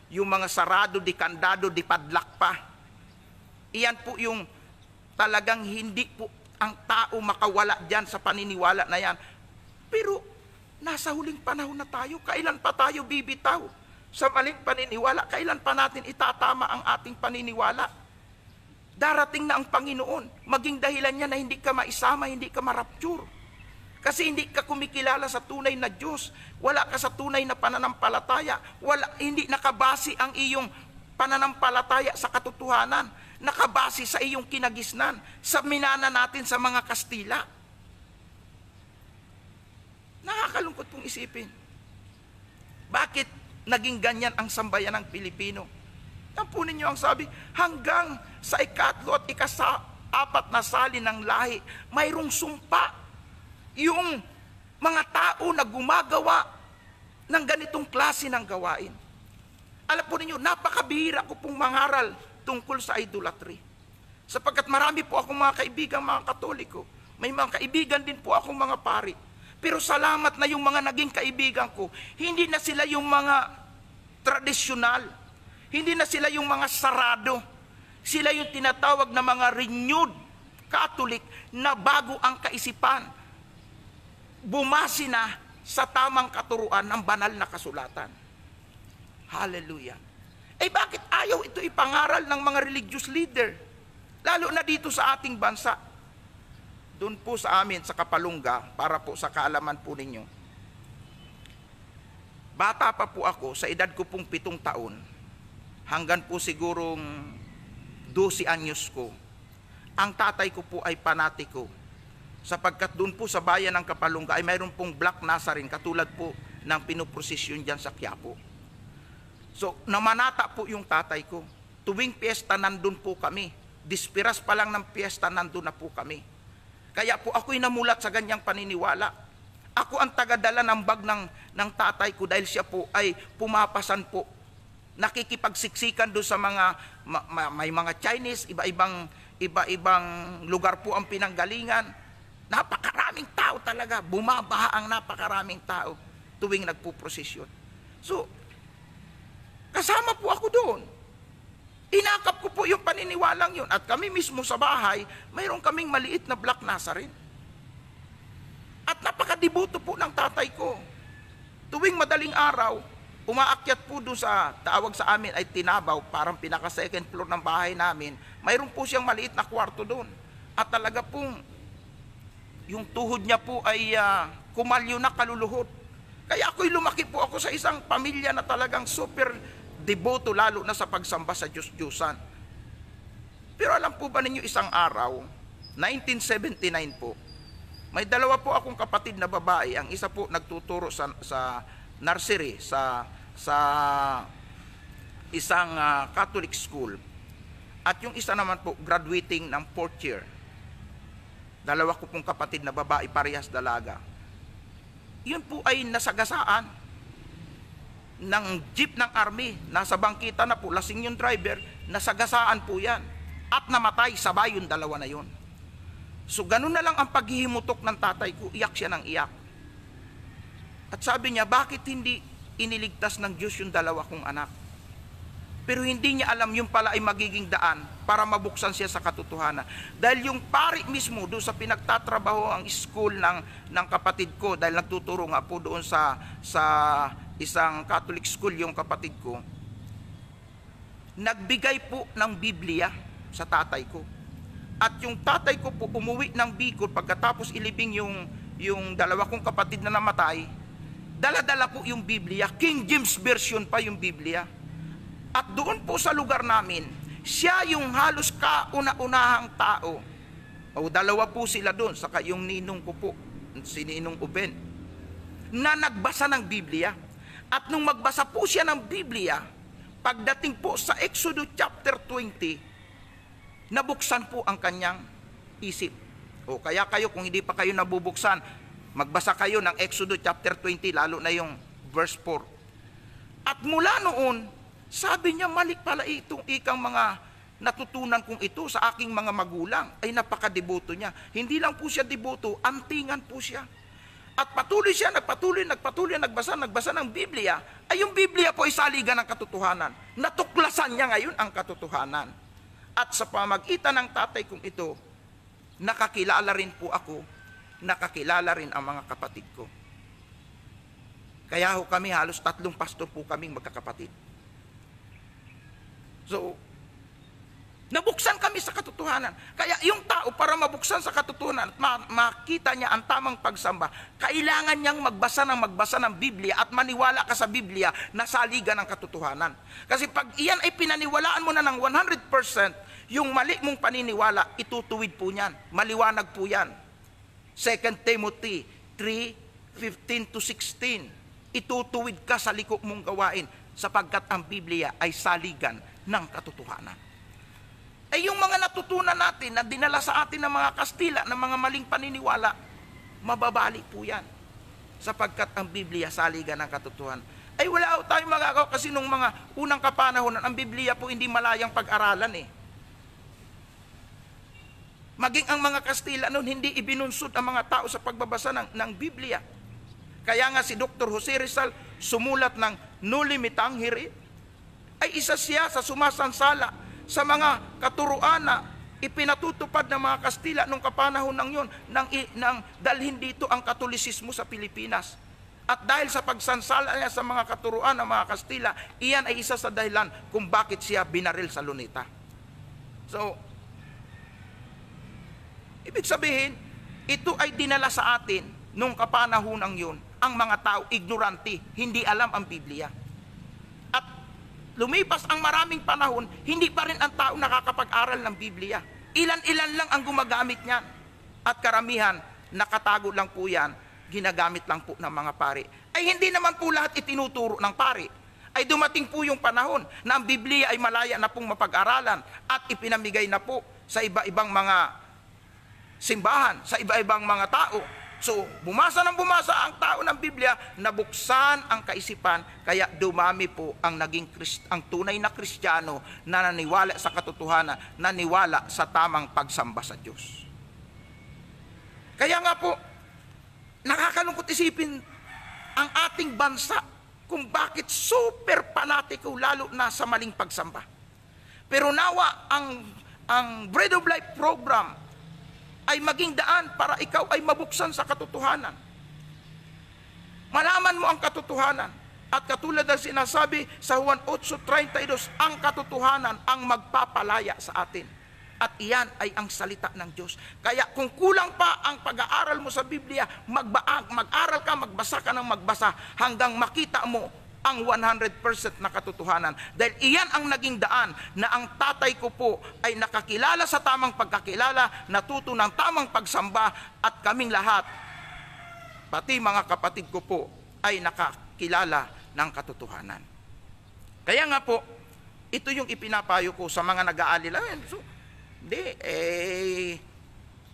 yung mga sarado, di kandado, di padlak pa. Iyan po yung talagang hindi po ang tao makawala dyan sa paniniwala na yan. Pero nasa huling panahon na tayo, kailan pa tayo bibitaw sa maling paniniwala? Kailan pa natin itatama ang ating paniniwala? Darating na ang Panginoon, maging dahilan niya na hindi ka maisama, hindi ka marapture. Kasi hindi ka kumikilala sa tunay na Diyos. Wala ka sa tunay na pananampalataya. Hindi nakabase ang iyong pananampalataya sa katotohanan. Nakabase sa iyong kinagisnan, sa minana natin sa mga Kastila. Nakakalungkot pong isipin. Bakit naging ganyan ang sambayan ng Pilipino? Yan po ninyo ang sabi, hanggang sa ikatlo at ikasa-apat na sali ng lahi, mayroong sumpa. Yung mga tao na gumagawa ng ganitong klase ng gawain. Alam po ninyo, napakabihira ko pong mangaral tungkol sa idolatry. Sapagkat marami po akong mga kaibigan, mga Katoliko. May mga kaibigan din po akong mga pari. Pero salamat na yung mga naging kaibigan ko, hindi na sila yung mga tradisyonal. Hindi na sila yung mga sarado. Sila yung tinatawag na mga renewed Catholic na bago ang kaisipan. Bumasi na sa tamang katuruan ng banal na kasulatan. Hallelujah. Eh bakit ayaw ito ipangaral ng mga religious leader? Lalo na dito sa ating bansa. Doon po sa amin sa Kapalungga, para po sa kaalaman po ninyo. Bata pa po ako, sa edad ko pong 7 taon, hanggang po sigurong 12 anyos ko, ang tatay ko po ay panatiko. Sapagkat doon po sa bayan ng Kapalungga ay mayroon pong Black Nazarene, katulad po ng pinoprosesyon dyan sa Quiapo. So, namanata po yung tatay ko. Tuwing piyesta, nandun po kami. Dispiras pa lang ng piyesta, nandun na po kami. Kaya po ako'y namulat sa ganyang paniniwala. Ako ang tagadala ng bag ng tatay ko dahil siya po ay pumapasan po. Nakikipagsiksikan doon sa mga, may mga Chinese, iba-ibang lugar po ang pinanggalingan. Napakaraming tao talaga. Bumabaha ang napakaraming tao tuwing nagpuprosesyon. So, kasama po ako doon. Inakap ko po yung paniniwalang yun. At kami mismo sa bahay, mayroon kaming maliit na Black Nazarene. At napakadiboto po ng tatay ko. Tuwing madaling araw, umaakyat po doon sa tawag sa amin ay Tinabaw, parang pinaka second floor ng bahay namin. Mayroon po siyang maliit na kwarto doon. At talaga pong yung tuhod niya po ay kumalyo na kaluluhod. Kaya ako'y lumaki po ako sa isang pamilya na talagang super deboto, lalo na sa pagsamba sa Diyos-Diyusan. Pero alam po ba ninyo, isang araw, 1979 po, may dalawa po akong kapatid na babae. Ang isa po nagtuturo sa nursery, sa isang Catholic school. At yung isa naman po, graduating ng 4th year. Dalawa ko pong kapatid na babae, parehas dalaga. Yun po ay nasagasaan ng jeep ng army. Nasa bangkita na po, lasing yung driver, nasagasaan po yan. At namatay, sabay yung dalawa na yun. So ganun na lang ang paghihimutok ng tatay ko, iyak siya ng iyak. At sabi niya, bakit hindi iniligtas ng Diyos yung dalawa kong anak? Pero hindi niya alam yung pala ay magiging daan para mabuksan siya sa katotohanan. Dahil yung pari mismo doon sa pinagtatrabaho ang school ng kapatid ko, dahil nagtuturo nga po doon sa isang Catholic school yung kapatid ko, nagbigay po ng Biblia sa tatay ko. At yung tatay ko po umuwi ng Bicol pagkatapos ilibing yung dalawa kong kapatid na namatay, dala-dala po yung Biblia, King James Version pa yung Biblia. At doon po sa lugar namin, siya yung halos kauna-unahang tao. O dalawa po sila doon, saka yung ninong ko po, si Ninong Uben, na nagbasa ng Biblia. At nung magbasa po siya ng Biblia, pagdating po sa Exodus chapter 20, nabuksan po ang kanyang isip. O kaya kayo, kung hindi pa kayo nabubuksan, magbasa kayo ng Exodus chapter 20, lalo na yung verse 4. At mula noon, sabi niya, mali pala itong ikang mga natutunan kong ito sa aking mga magulang. Ay napakadeboto niya. Hindi lang po siya deboto, antingan po siya. At patuloy siya, nagbasa ng Biblia. Ay yung Biblia po ay saligan ng katotohanan. Natuklasan niya ngayon ang katotohanan. At sa pamagitan ng tatay kong ito, nakakilala rin po ako, nakakilala rin ang mga kapatid ko. Kaya ho kami, halos 3 pastor po kaming magkakapatid. So, nabuksan kami sa katotohanan. Kaya yung tao, para mabuksan sa katotohanan at makita niya ang tamang pagsamba, kailangan niyang magbasa ng Biblia at maniwala ka sa Biblia na saligan ng katotohanan. Kasi pag iyan ay pinaniwalaan mo na ng 100%, yung mali mong paniniwala, itutuwid po niyan. Maliwanag po yan. 2 Timothy 3:15-16. Itutuwid ka sa liko mong gawain sapagkat ang Biblia ay saligan ng katotohanan. Ay yung mga natutunan natin na dinala sa atin ng mga Kastila, ng mga maling paniniwala, mababali po yan. Sapagkat ang Biblia saligan ng katotohanan. Ay wala tayong magagawa kasi nung mga unang kapanahonan, ang Biblia po hindi malayang pag-aralan eh. Maging ang mga Kastila noon, hindi ibinunsod ang mga tao sa pagbabasa ng Biblia. Kaya nga si Dr. Jose Rizal sumulat ng Noli Me Tangere, ay isa siya sa sumasansala sa mga katuruan na ipinatutupad ng mga Kastila nung kapanahon ng yun, nang dalhin dito ang Katolisismo sa Pilipinas. At dahil sa pagsansala niya sa mga katuruan ng mga Kastila, iyan ay isa sa dahilan kung bakit siya binaril sa Luneta. So, ibig sabihin, ito ay dinala sa atin nung kapanahon yun. Ang mga tao, ignorante, hindi alam ang Biblia. At lumipas ang maraming panahon, hindi pa rin ang tao nakakapag-aral ng Biblia. Ilan-ilan lang ang gumagamit niyan. At karamihan, nakatago lang po yan, ginagamit lang po ng mga pari. Ay hindi naman po lahat itinuturo ng pari. Ay dumating po yung panahon na ang Biblia ay malaya na pong mapag-aralan at ipinamigay na po sa iba-ibang mga simbahan, sa iba-ibang mga tao. So, bumasa ang tao ng Biblia, nabuksan ang kaisipan, kaya dumami po ang ang tunay na Kristiyano na naniwala sa katotohanan, naniwala sa tamang pagsamba sa Diyos. Kaya nga po, nakakalungkot isipin ang ating bansa kung bakit super panatiko lalo na sa maling pagsamba. Pero nawa ang Bread of Life program ay maging daan para ikaw ay mabuksan sa katotohanan. Malaman mo ang katotohanan. At katulad ng sinasabi sa Juan 8:32, ang katotohanan ang magpapalaya sa atin. At iyan ay ang salita ng Diyos. Kaya kung kulang pa ang pag-aaral mo sa Biblia, mag-aral ka, magbasa ka ng magbasa hanggang makita mo ang 100% na katotohanan. Dahil iyan ang naging daan na ang tatay ko po ay nakakilala sa tamang pagkakilala, natuto ng tamang pagsamba, at kaming lahat, pati mga kapatid ko po, ay nakakilala ng katotohanan. Kaya nga po, ito yung ipinapayo ko sa mga nag-aalila. So,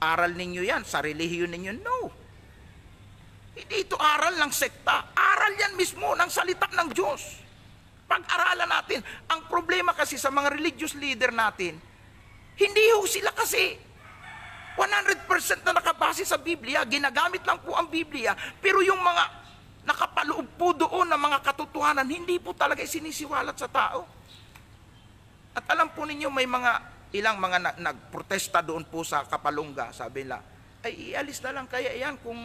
aral ninyo yan, sa relihiyon ninyo. No. Hindi ito aral ng sekta. Aral yan mismo ng salita ng Diyos. Pag-aralan natin. Ang problema kasi sa mga religious leader natin, hindi ho sila kasi 100% na nakabase sa Biblia. Ginagamit lang po ang Biblia. Pero yung mga nakapaloob po doon ng mga katotohanan, hindi po talaga sinisiwalat sa tao. At alam po ninyo, may ilang mga nagprotesta doon po sa Kapalungga. Sabi nila, ay ialis na lang kaya yan kung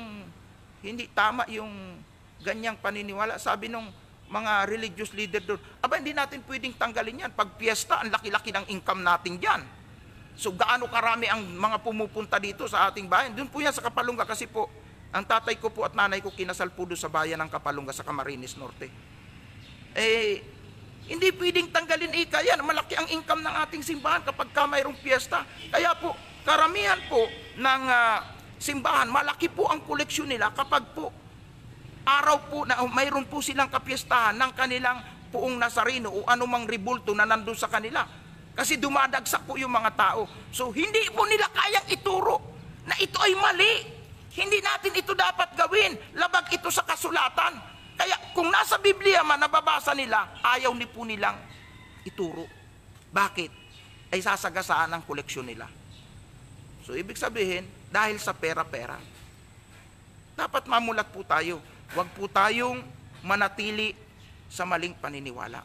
hindi tama yung ganyang paniniwala. Sabi nung mga religious leader doon, hindi natin pwedeng tanggalin yan. Pag piyesta, ang laki-laki ng income natin dyan. So gaano karami ang mga pumupunta dito sa ating bayan? Doon po yan sa Kapalungga kasi po, ang tatay ko po at nanay ko kinasal po doon sa bayan ng Kapalungga sa Camarines Norte. Hindi pwedeng tanggalin yan. Malaki ang income ng ating simbahan kapag mayroong piyesta. Kaya po, karamihan po ng simbahan, malaki po ang koleksyon nila kapag po araw po na mayroon po silang kapiestahan ng kanilang puong Nazareno o anumang ribulto na nandun sa kanila. Kasi dumadagsak po yung mga tao. So hindi po nila kayang ituro na ito ay mali. Hindi natin ito dapat gawin. Labag ito sa kasulatan. Kaya kung nasa Biblia man nababasa nila, ayaw ni po nilang ituro. Bakit? Ay sasagasaan ang koleksyon nila. So ibig sabihin, dahil sa pera-pera, dapat mamulat po tayo. Huwag po tayong manatili sa maling paniniwala.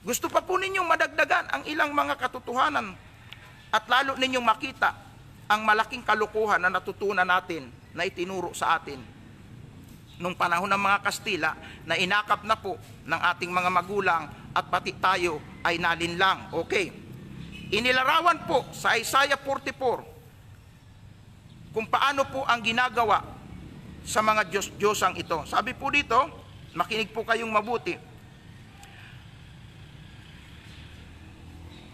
Gusto pa po ninyong madagdagan ang ilang mga katotohanan at lalo ninyong makita ang malaking kalukuhan na natutunan natin na itinuro sa atin nung panahon ng mga Kastila na inakap na po ng ating mga magulang at pati tayo ay nalinlang. Okay. Inilarawan po sa Isaiah 44 kung paano po ang ginagawa sa mga Diyos-Diyosang ito. Sabi po dito, makinig po kayong mabuti.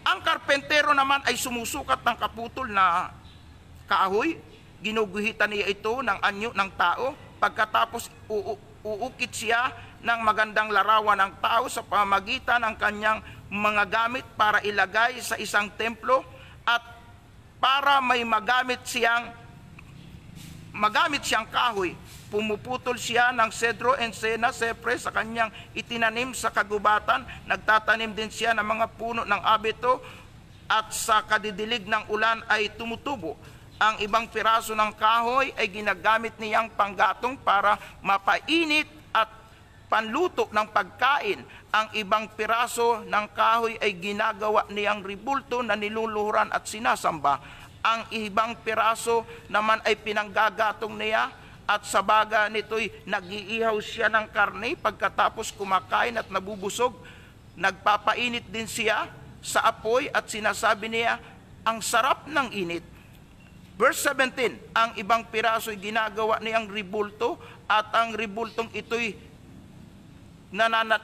Ang karpentero naman ay sumusukat ng kaputol na kahoy, ginuguhitan niya ito ng anyo ng tao, pagkatapos uukit siya ng magandang larawan ng tao sa pamagitan ng kanyang mga gamit para ilagay sa isang templo at para may magamit siyang kahoy. Pumuputol siya ng cedro, encena, sepre sa kanyang itinanim sa kagubatan. Nagtatanim din siya ng mga puno ng abeto at sa kadidilig ng ulan ay tumutubo. Ang ibang piraso ng kahoy ay ginagamit niyang panggatong para mapainit at panluto ng pagkain. Ang ibang piraso ng kahoy ay ginagawa niyang ribulto na niluluhuran at sinasamba. Ang ibang piraso naman ay pinanggagatong niya at sa baga nito'y nag-iihaw siya ng karne. Pagkatapos kumakain at nabubusog, nagpapainit din siya sa apoy at sinasabi niya, ang sarap ng init. Verse 17, ang ibang piraso'y ginagawa niyang ribulto at ang ribultong ito'y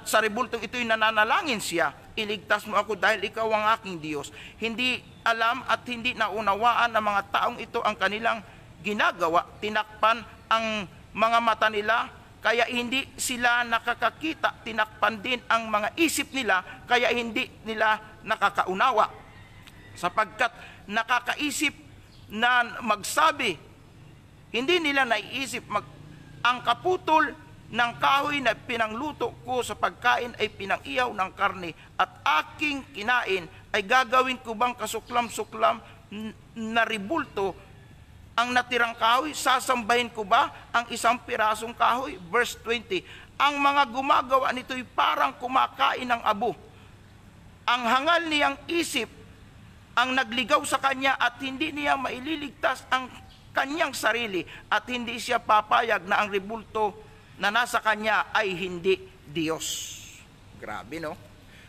sa ribultong ito'y nananalangin siya, iligtas mo ako dahil ikaw ang aking Diyos. Hindi alam at hindi naunawaan ng mga taong ito ang kanilang ginagawa. Tinakpan ang mga mata nila, kaya hindi sila nakakakita. Tinakpan din ang mga isip nila, kaya hindi nila nakakaunawa. Sapagkat nakakaisip na magsabi, hindi nila naiisip ang kaputol ng kahoy na pinangluto ko sa pagkain ay pinang-iyaw ng karne at aking kinain ay gagawin ko bang kasuklam-suklam na ribulto ang natirang kahoy? Sasambahin ko ba ang isang pirasong kahoy? Verse 20, ang mga gumagawa nito'y parang kumakain ng abo. Ang hangal niyang isip ang nagligaw sa kanya at hindi niya maililigtas ang kanyang sarili at hindi siya papayag na ang ribulto na nasa kanya ay hindi Diyos. Grabe, no?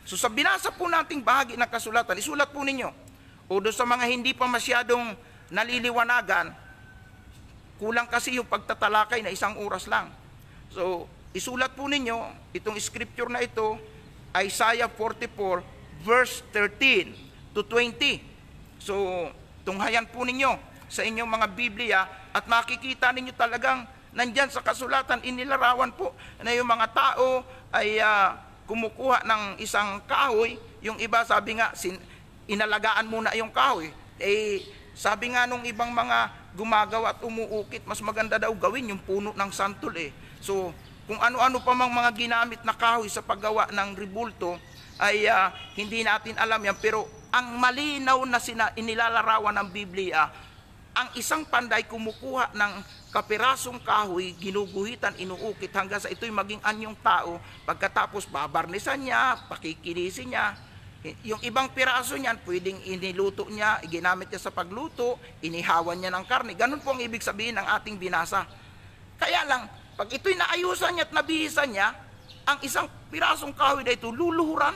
So sa binasa po nating bahagi ng kasulatan, isulat po ninyo. O doon sa mga hindi pa masyadong naliliwanagan, kulang kasi yung pagtatalakay na 1 oras lang. So isulat po ninyo itong scripture na ito, Isaiah 44 verse 13 to 20. So tunghayan po ninyo sa inyong mga Biblia at makikita ninyo talagang nandyan sa kasulatan, inilarawan po na yung mga tao ay kumukuha ng isang kahoy. Yung iba sabi nga, inalagaan muna yung kahoy. Sabi nga nung ibang mga gumagawa at umuukit, mas maganda daw gawin yung puno ng santol So kung ano-ano pa mang mga ginamit na kahoy sa paggawa ng ribulto, ay hindi natin alam yan. Pero ang malinaw na inilalarawan ng Biblia, ang isang panday kumukuha ng kapirasong kahoy, ginuguhitan, inuukit hanggang sa ito'y maging anyong tao. Pagkatapos babarnisan niya, pakikinisin niya. Yung ibang piraso niyan, pwedeng iniluto niya, ginamit niya sa pagluto, inihawan niya ng karne. Ganun po ang ibig sabihin ng ating binasa. Kaya lang, pag ito'y naayusan niya at nabihisan niya, ang isang pirasong kahoy na ito luluhuran.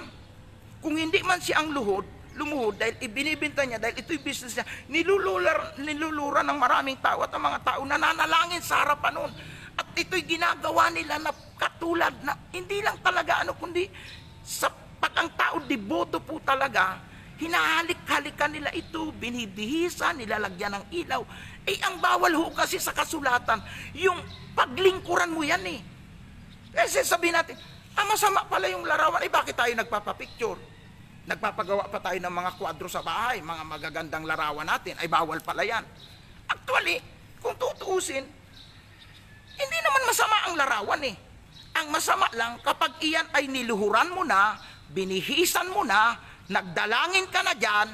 Kung hindi man siya ang lumuhod dahil ibinibenta niya, dahil ito'y business niya, niluluran ng maraming tao at ang mga tao nananalangin sa harapan noon. At ito'y ginagawa nila na katulad na hindi lang talaga kundi sa pag ang tao deboto po talaga, hinahalik-halikan nila ito, binibihisan, nilalagyan ng ilaw. Ang bawal ho kasi sa kasulatan, yung paglingkuran mo yan Kasi sabihin natin, masama pala yung larawan, bakit tayo nagpapapicture? Nagpapagawa pa tayo ng mga kwadro sa bahay, mga magagandang larawan natin, ay bawal pala yan. Actually, kung tutuusin, hindi naman masama ang larawan Ang masama lang, kapag iyan ay niluhuran mo na, binihisan mo na, nagdalangin ka na dyan,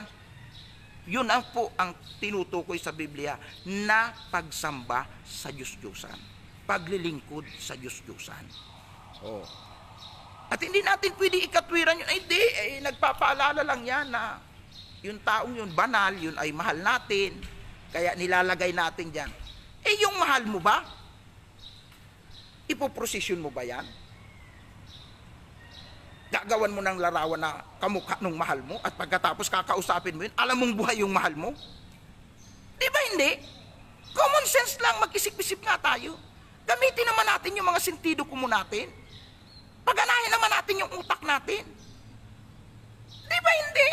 yun ang po ang tinutukoy sa Biblia na pagsamba sa Diyos-Diyusan. Paglilingkod sa Diyos-Diyusan. At hindi natin pwede ikatwiran yun. Nagpapaalala lang yan na yung taong yun banal, yun ay mahal natin, kaya nilalagay natin dyan. Yung mahal mo ba? Ipoprosesyon mo ba yan? Gagawan mo ng larawan na kamukha nung mahal mo at pagkatapos kakausapin mo yun, alam mong buhay yung mahal mo? Di ba hindi? Common sense lang, mag-isip-isip nga tayo. Gamitin naman natin yung mga sentido kumo natin. Paganahin naman natin yung utak natin. Di ba hindi?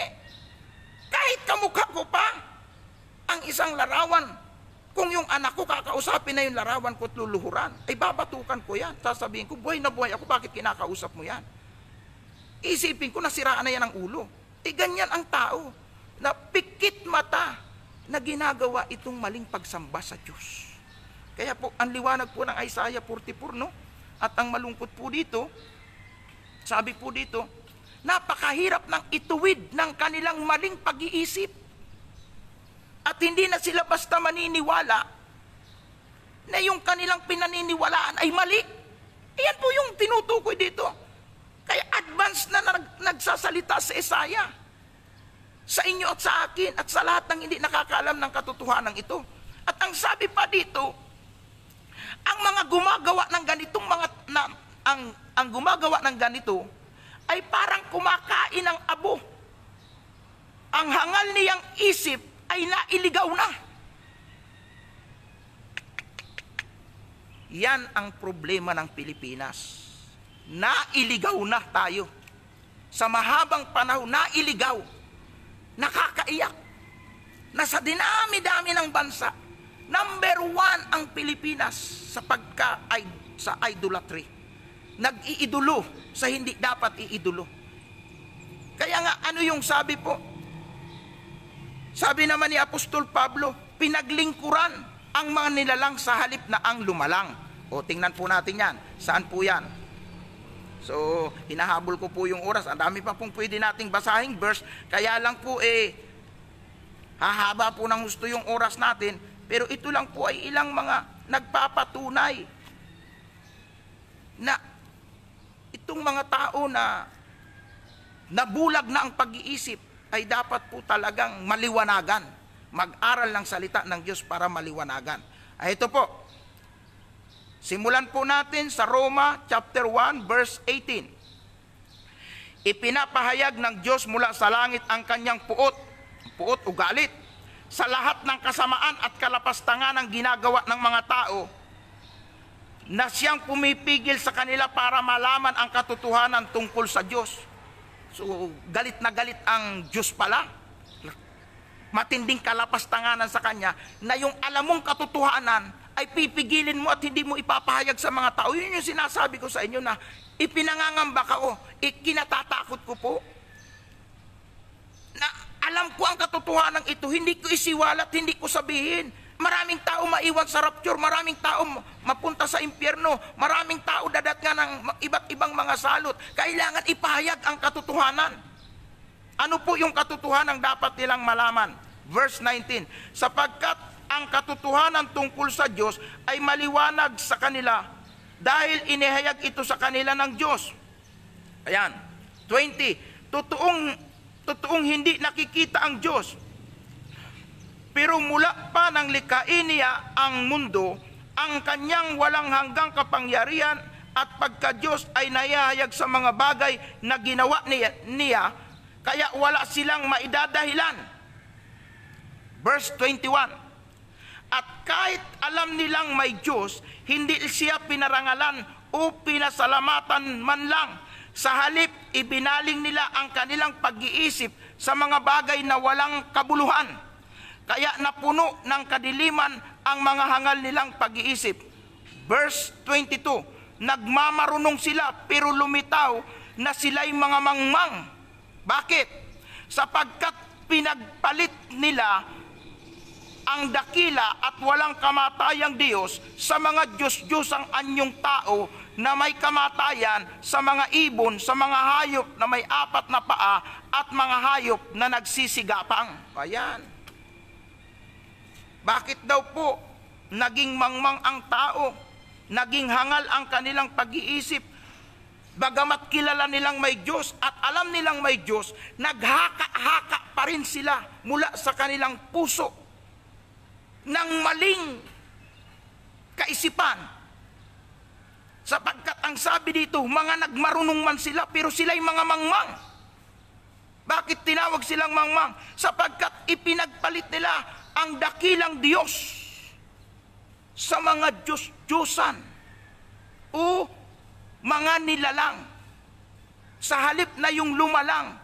Kahit kamukha ko pa ang isang larawan, kung yung anak ko kakausapin na yung larawan ko at luluhuran, babatukan ko yan. Sasabihin ko, buhay na buhay ako, bakit kinakausap mo yan? Isipin ko, nasiraan na yan ang ulo. Ganyan ang tao, na pikit mata, na ginagawa itong maling pagsamba sa Diyos. Kaya po, ang liwanag po ng Isaiah 44, at ang malungkot po dito, sabi po dito, napakahirap ng ituwid ng kanilang maling pag-iisip. At hindi na sila basta maniniwala na yung kanilang pinaniniwalaan ay mali. Iyan po yung tinutukoy dito. Kaya advance na nagsasalita si Isaiah sa inyo at sa akin at sa lahat ng hindi nakakaalam ng katotohanan ito. At ang sabi pa dito, ang mga gumagawa ng ganitong ang gumagawa ng ganito ay parang kumakain ng abo. Ang hangal niyang isip ay nailigaw na. Yan ang problema ng Pilipinas. Nailigaw na tayo. Sa mahabang panahon, nailigaw. Nakakaiyak. Nasa dinami-dami ng bansa, number 1 ang Pilipinas sa idolatry. Nag-iidolo sa hindi dapat iidolo. Kaya nga, ano yung sabi po? Sabi naman ni Apostol Pablo, pinaglingkuran ang mga nilalang sa halip na ang lumalang. O, tingnan po natin yan. Saan po yan? So, hinahabol ko po yung oras. Ang dami pa pong pwede nating basahing verse. Kaya lang po hahaba po ng gusto yung oras natin. Pero ito lang po ay ilang mga nagpapatunay na itong mga tao na nabulag na ang pag-iisip ay dapat po talagang maliwanagan. Mag-aral ng salita ng Diyos para maliwanagan. Ito po. Simulan po natin sa Roma chapter 1 verse 18. Ipinapahayag ng Diyos mula sa langit ang kanyang puot o galit sa lahat ng kasamaan at kalapastangan ng ginagawa ng mga tao na siyang pumipigil sa kanila para malaman ang katotohanan tungkol sa Diyos. So, galit na galit ang Diyos pala. Matinding kalapastanganan sa Kanya na yung alam mong katotohanan ay pipigilin mo at hindi mo ipapahayag sa mga tao. Yun yung sinasabi ko sa inyo na ipinangangamba ka o kinatatakot ko po. Na alam ko ang katotohanan ito, hindi ko isiwalat, hindi ko sabihin. Maraming tao maiwan sa rapture, maraming tao mapunta sa impyerno, maraming tao dadat nga ng iba't ibang mga salot. Kailangan ipahayag ang katotohanan. Ano po yung katotohanan dapat nilang malaman? Verse 19, sapagkat ang katotohanan tungkol sa Diyos ay maliwanag sa kanila dahil inihayag ito sa kanila ng Diyos. Ayan. 20, totoong hindi nakikita ang Diyos. Pero mula pa ng likhain niya ang mundo, ang kanyang walang hanggang kapangyarihan at pagka-Diyos ay nahihayag sa mga bagay na ginawa niya, kaya wala silang maidadahilan. Verse 21, at kahit alam nilang may Diyos, hindi siya pinarangalan o pinasalamatan man lang. Sa halip, ibinaling nila ang kanilang pag-iisip sa mga bagay na walang kabuluhan. Kaya napuno ng kadiliman ang mga hangal nilang pag-iisip. Verse 22, nagmamarunong sila pero lumitaw na sila'y mga mangmang. Bakit? Sapagkat pinagpalit nila ang dakila at walang kamatayang Diyos sa mga Diyos-Diyosang anyong tao na may kamatayan, sa mga ibon, sa mga hayop na may 4 na paa at mga hayop na nagsisigapang. Ayan. Bakit daw po naging mangmang ang tao? Naging hangal ang kanilang pag-iisip? Bagamat kilala nilang may Diyos at alam nilang may Diyos, naghaka-haka pa rin sila mula sa kanilang puso ng maling kaisipan. Sapagkat ang sabi dito, mga nagmarunong man sila pero sila'y mga mangmang. Bakit tinawag silang mangmang? Sapagkat ipinagpalit nila ang dakilang Diyos sa mga Diyos-Diyosan o mga nilalang. Sa halip na yung lumalang,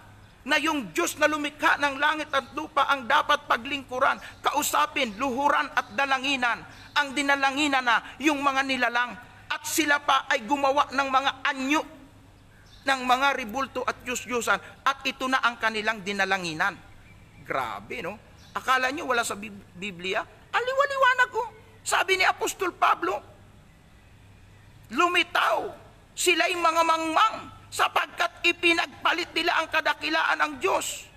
na yung Diyos na lumikha ng langit at lupa ang dapat paglingkuran, kausapin, luhuran at dalanginan, ang dinalanginan na yung mga nilalang. At sila pa ay gumawa ng mga anyo, ng mga ribulto at Diyos-Diyosan, at ito na ang kanilang dinalanginan. Grabe, no? Akala nyo wala sa Biblia? Aliwaliwanag ko. Sabi ni Apostol Pablo, lumitaw, sila'y mga mangmang, sapagkat ipinagpalit nila ang kadakilaan ng Diyos.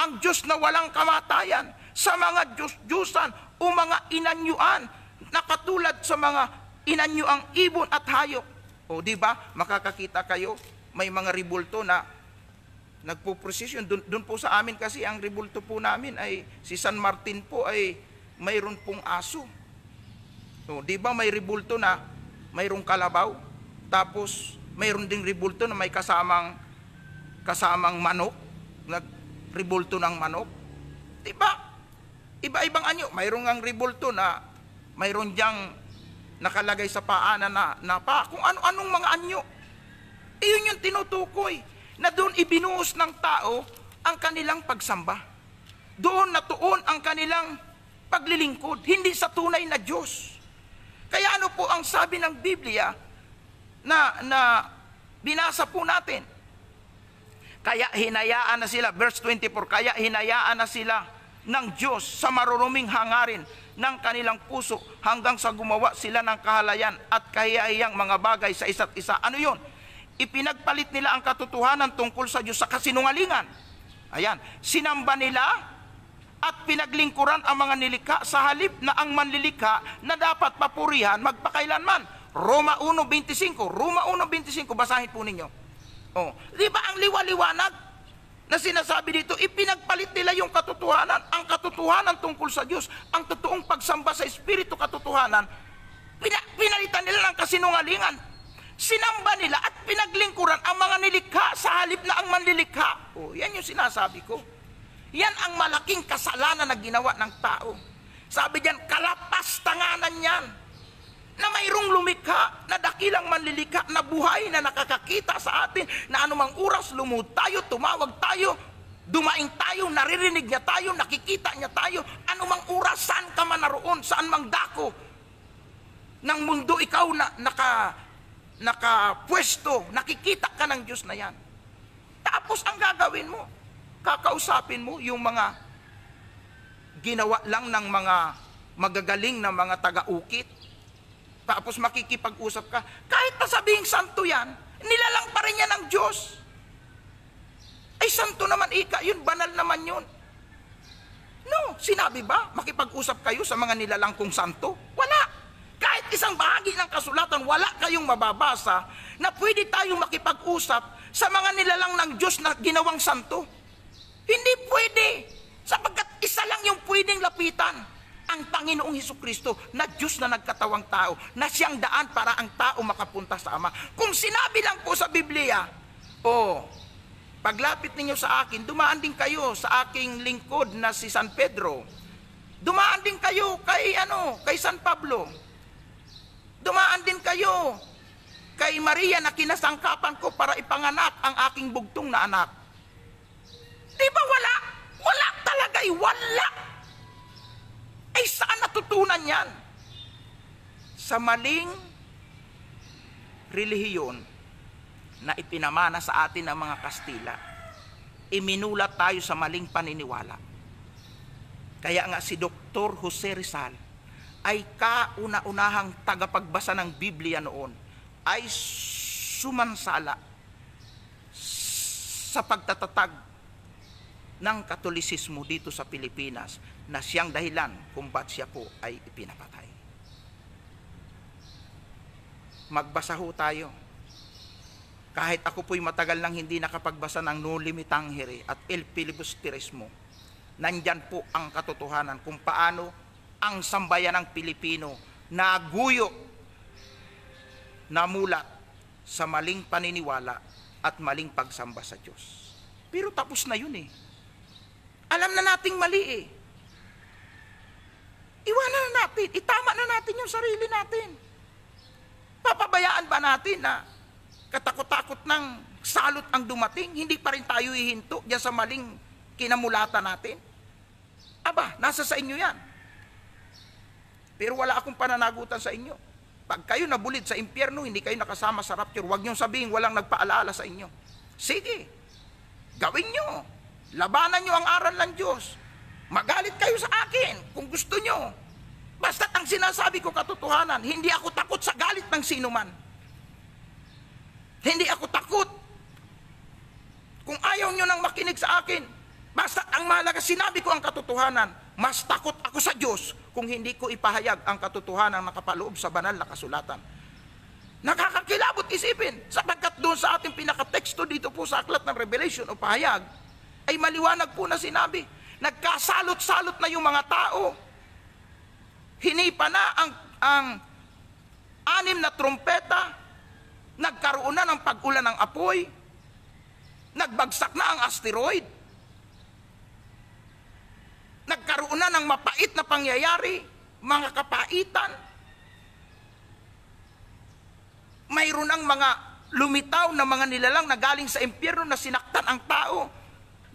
Ang Diyos na walang kamatayan sa mga Diyos-Diyusan o mga inanyuan na katulad sa mga inanyuang ibon at hayop. O di ba, makakakita kayo, may mga rebulto na nagpo-procession. Doon po sa amin kasi, ang rebulto po namin ay, si San Martin po ay mayroon pong aso. O di ba, may rebulto na mayroong kalabaw, tapos mayroon ding rebulto na may kasamang manok, rebulto ng manok. Di ba? Iba-ibang anyo. Mayroon ang rebulto na mayroon diyang nakalagay sa paanan na pa, kung ano-anong mga anyo. Iyon yung tinutukoy, na doon ibinuhos ng tao ang kanilang pagsamba. Doon natuon ang kanilang paglilingkod, hindi sa tunay na Diyos. Kaya ano po ang sabi ng Biblia na binasa po natin? Kaya hinayaan na sila, verse 24, kaya hinayaan na sila ng Diyos sa maruruming hangarin ng kanilang puso hanggang sa gumawa sila ng kahalayan at kahiyahiyang mga bagay sa isa't isa. Ano yun? Ipinagpalit nila ang katotohanan tungkol sa Diyos sa kasinungalingan. Ayan, sinamba nila at pinaglingkuran ang mga nilikha sa halip na ang manlilikha na dapat papurihan magpakailanman. Roma 1:25, basahin po ninyo. Oh, di ba ang liwaliwanag na sinasabi dito, ipinagpalit nila yung katotohanan, ang katotohanan tungkol sa Diyos, ang totoong pagsamba sa Espiritu katotohanan, pinalitan nila ng kasinungalingan. Sinamba nila at pinaglingkuran ang mga nilikha sa halip na ang manlilikha. Oh, yan yung sinasabi ko. Yan ang malaking kasalanan na ginawa ng tao. Sabi diyan, kalapastanganan yan na mayroong lumikha na dakilang manlilikha na buhay na nakakakita sa atin na anumang oras lumud tayo, tumawag tayo, dumaing tayo, naririnig niya tayo, nakikita niya tayo, anumang oras, saan ka man naroon, saan mang dako ng mundo ikaw na nakapwesto, nakikita ka ng Diyos na yan. Tapos ang gagawin mo, kakausapin mo yung mga ginawa lang ng mga magagaling na mga taga-ukit. Tapos makikipag-usap ka. Kahit pa sabihing santo yan, nilalang pa rin yan ng Diyos. Ay santo naman ika, yun banal naman yun. No, sinabi ba makipag-usap kayo sa mga nilalang kong santo? Wala. Kahit isang bahagi ng kasulatan, wala kayong mababasa na pwede tayong makipag-usap sa mga nilalang ng Diyos na ginawang santo. Hindi pwede. Sapagkat isa lang yung pwedeng lapitan, ang Panginoong Hesukristo na Diyos na nagkatawang tao, na siyang daan para ang tao makapunta sa Ama. Kung sinabi lang po sa Biblia, paglapit ninyo sa akin, dumaan din kayo sa aking lingkod na si San Pedro. Dumaan din kayo kay San Pablo. Dumaan din kayo kay Maria na kinasangkapan ko para ipanganak ang aking bugtong na anak. Di ba wala? Wala talaga, wala. Ay saan natutunan yan? Sa maling relihiyon na ipinamana sa atin ng mga Kastila. Iminulat tayo sa maling paniniwala. Kaya nga si Dr. Jose Rizal ay kauna-unahang tagapagbasa ng Biblia noon ay sumansala sa pagtatatag ng Katolisismo dito sa Pilipinas na siyang dahilan kung ba't siya po ay ipinapatay. Magbasa ho tayo. Kahit ako po'y matagal nang hindi nakapagbasa ng No Limitangere at El Filibusterismo, nandyan po ang katotohanan kung paano ang sambayan ng Pilipino naguyo, namulat sa maling paniniwala at maling pagsamba sa Diyos. Pero tapos na yun eh. Alam na nating mali eh. Iwanan na natin, itama na natin yung sarili natin. Papabayaan ba natin na katakot-takot ng salot ang dumating, hindi pa rin tayo hihinto diyan sa maling kinamulatan natin? Aba, nasa sa inyo yan. Pero wala akong pananagutan sa inyo. Pag kayo nabulid sa impyerno, hindi kayo nakasama sa rapture, huwag niyong sabihin walang nagpaalala sa inyo. Sige, gawin nyo. Labanan nyo ang aral ng Diyos. Magalit kayo sa akin kung gusto nyo. Basta't ang sinasabi ko katotohanan, hindi ako takot sa galit ng sino man. Hindi ako takot. Kung ayaw nyo nang makinig sa akin, basta't ang mahalaga sinabi ko ang katotohanan, mas takot ako sa Diyos kung hindi ko ipahayag ang katotohanan na nakapaloob sa banal na kasulatan. Nakakakilabot isipin, sapagkat doon sa ating pinakateksto dito po sa aklat ng Revelation o pahayag, ay maliwanag po na sinabi, nagkasalot-salot na yung mga tao. Hinipa na ang 6 na trompeta, nagkaroon na ng pag-ulan ng apoy, nagbagsak na ang asteroid, nagkaroon na ng mapait na pangyayari, mga kapaitan, mayroon ang mga lumitaw na mga nilalang na galing sa impyerno na sinaktan ang tao,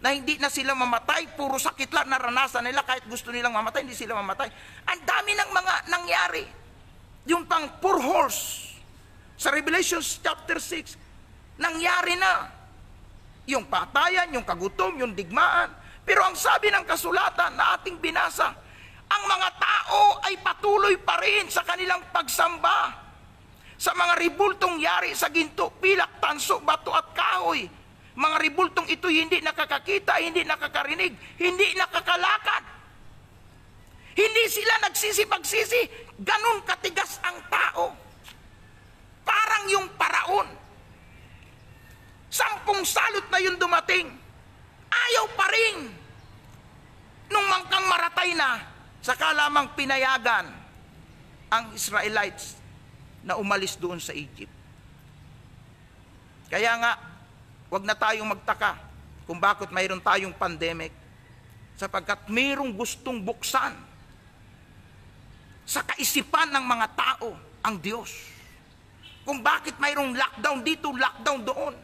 na hindi na sila mamatay, puro sakit lang naranasan nila, kahit gusto nilang mamatay, hindi sila mamatay. Ang dami ng mga nangyari. Yung pang 4 horse, sa Revelation chapter 6, nangyari na. Yung patayan, yung kagutom, yung digmaan. Pero ang sabi ng kasulatan na ating binasa, ang mga tao ay patuloy pa rin sa kanilang pagsamba sa mga ribultong yari sa ginto, pilak, tanso, bato at kahoy. Mga ribultong ito hindi nakakakita, hindi nakakarinig, hindi nakakalakad. Hindi sila nagsisi-pagsisi, ganun katigas ang tao. Parang yung paraon. 10 salot na yung dumating, ayaw pa rin. Nung mangkang maratay na, saka lamang pinayagan ang Israelites na umalis doon sa Egypt. Kaya nga, wag na tayong magtaka kung bakit mayroon tayong pandemic, sapagkat mayroong gustong buksan sa kaisipan ng mga tao ang Diyos. Kung bakit mayroong lockdown dito, lockdown doon.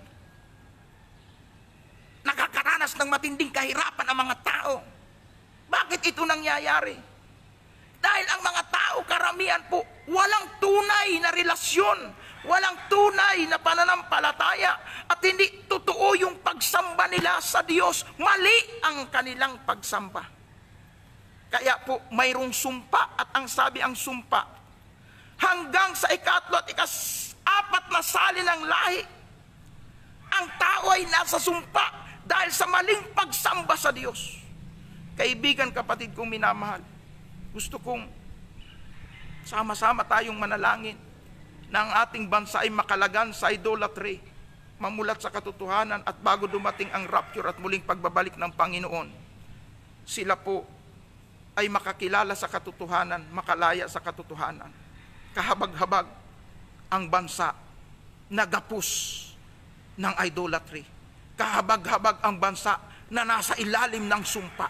Nakakaranas ng matinding kahirapan ang mga tao. Bakit ito nangyayari? Dahil ang mga tao, karamihan po, walang tunay na relasyon, walang tunay na pananampalataya, at hindi totoo yung pagsamba nila sa Diyos. Mali ang kanilang pagsamba. Kaya po, mayroong sumpa, at ang sabi ang sumpa, hanggang sa 3 at 4 na sali ng lahi, ang tao ay nasa sumpa dahil sa maling pagsamba sa Diyos. Kaibigan, kapatid kong minamahal, gusto kong sama-sama tayong manalangin na ang ating bansa ay makalagan sa idolatry, mamulat sa katotohanan, at bago dumating ang rapture at muling pagbabalik ng Panginoon, sila po ay makakilala sa katotohanan, makalaya sa katotohanan. Kahabag-habag ang bansa na gapos ng idolatry. Kahabag-habag ang bansa na nasa ilalim ng sumpa.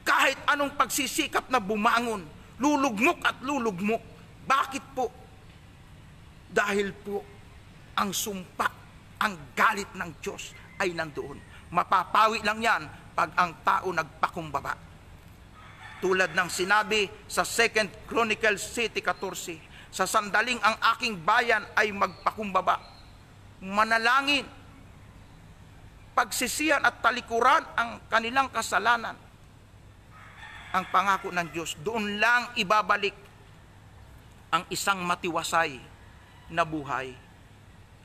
Kahit anong pagsisikap na bumangon, lulugmok at lulugmok. Bakit po? Dahil po ang sumpa, ang galit ng Diyos ay nandoon. Mapapawi lang yan pag ang tao nagpakumbaba. Tulad ng sinabi sa 2 Chronicles 7:14, sa sandaling ang aking bayan ay magpakumbaba, manalangin, pagsisihan at talikuran ang kanilang kasalanan, ang pangako ng Diyos, doon lang ibabalik ang isang matiwasay na buhay,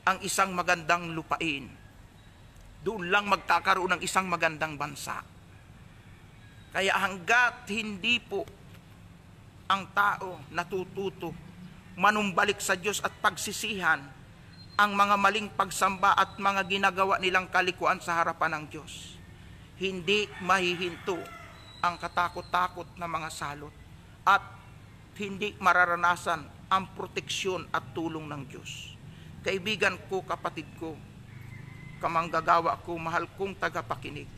ang isang magandang lupain. Doon lang magkakaroon ng isang magandang bansa. Kaya hanggat hindi po ang tao natututo manumbalik sa Diyos at pagsisihan ang mga maling pagsamba at mga ginagawa nilang kalikuan sa harapan ng Diyos, hindi mahihinto ang katakot-takot na mga salot at hindi mararanasan ang proteksyon at tulong ng Diyos. Kaibigan ko, kapatid ko, kamanggagawa ko, mahal kong tagapakinig,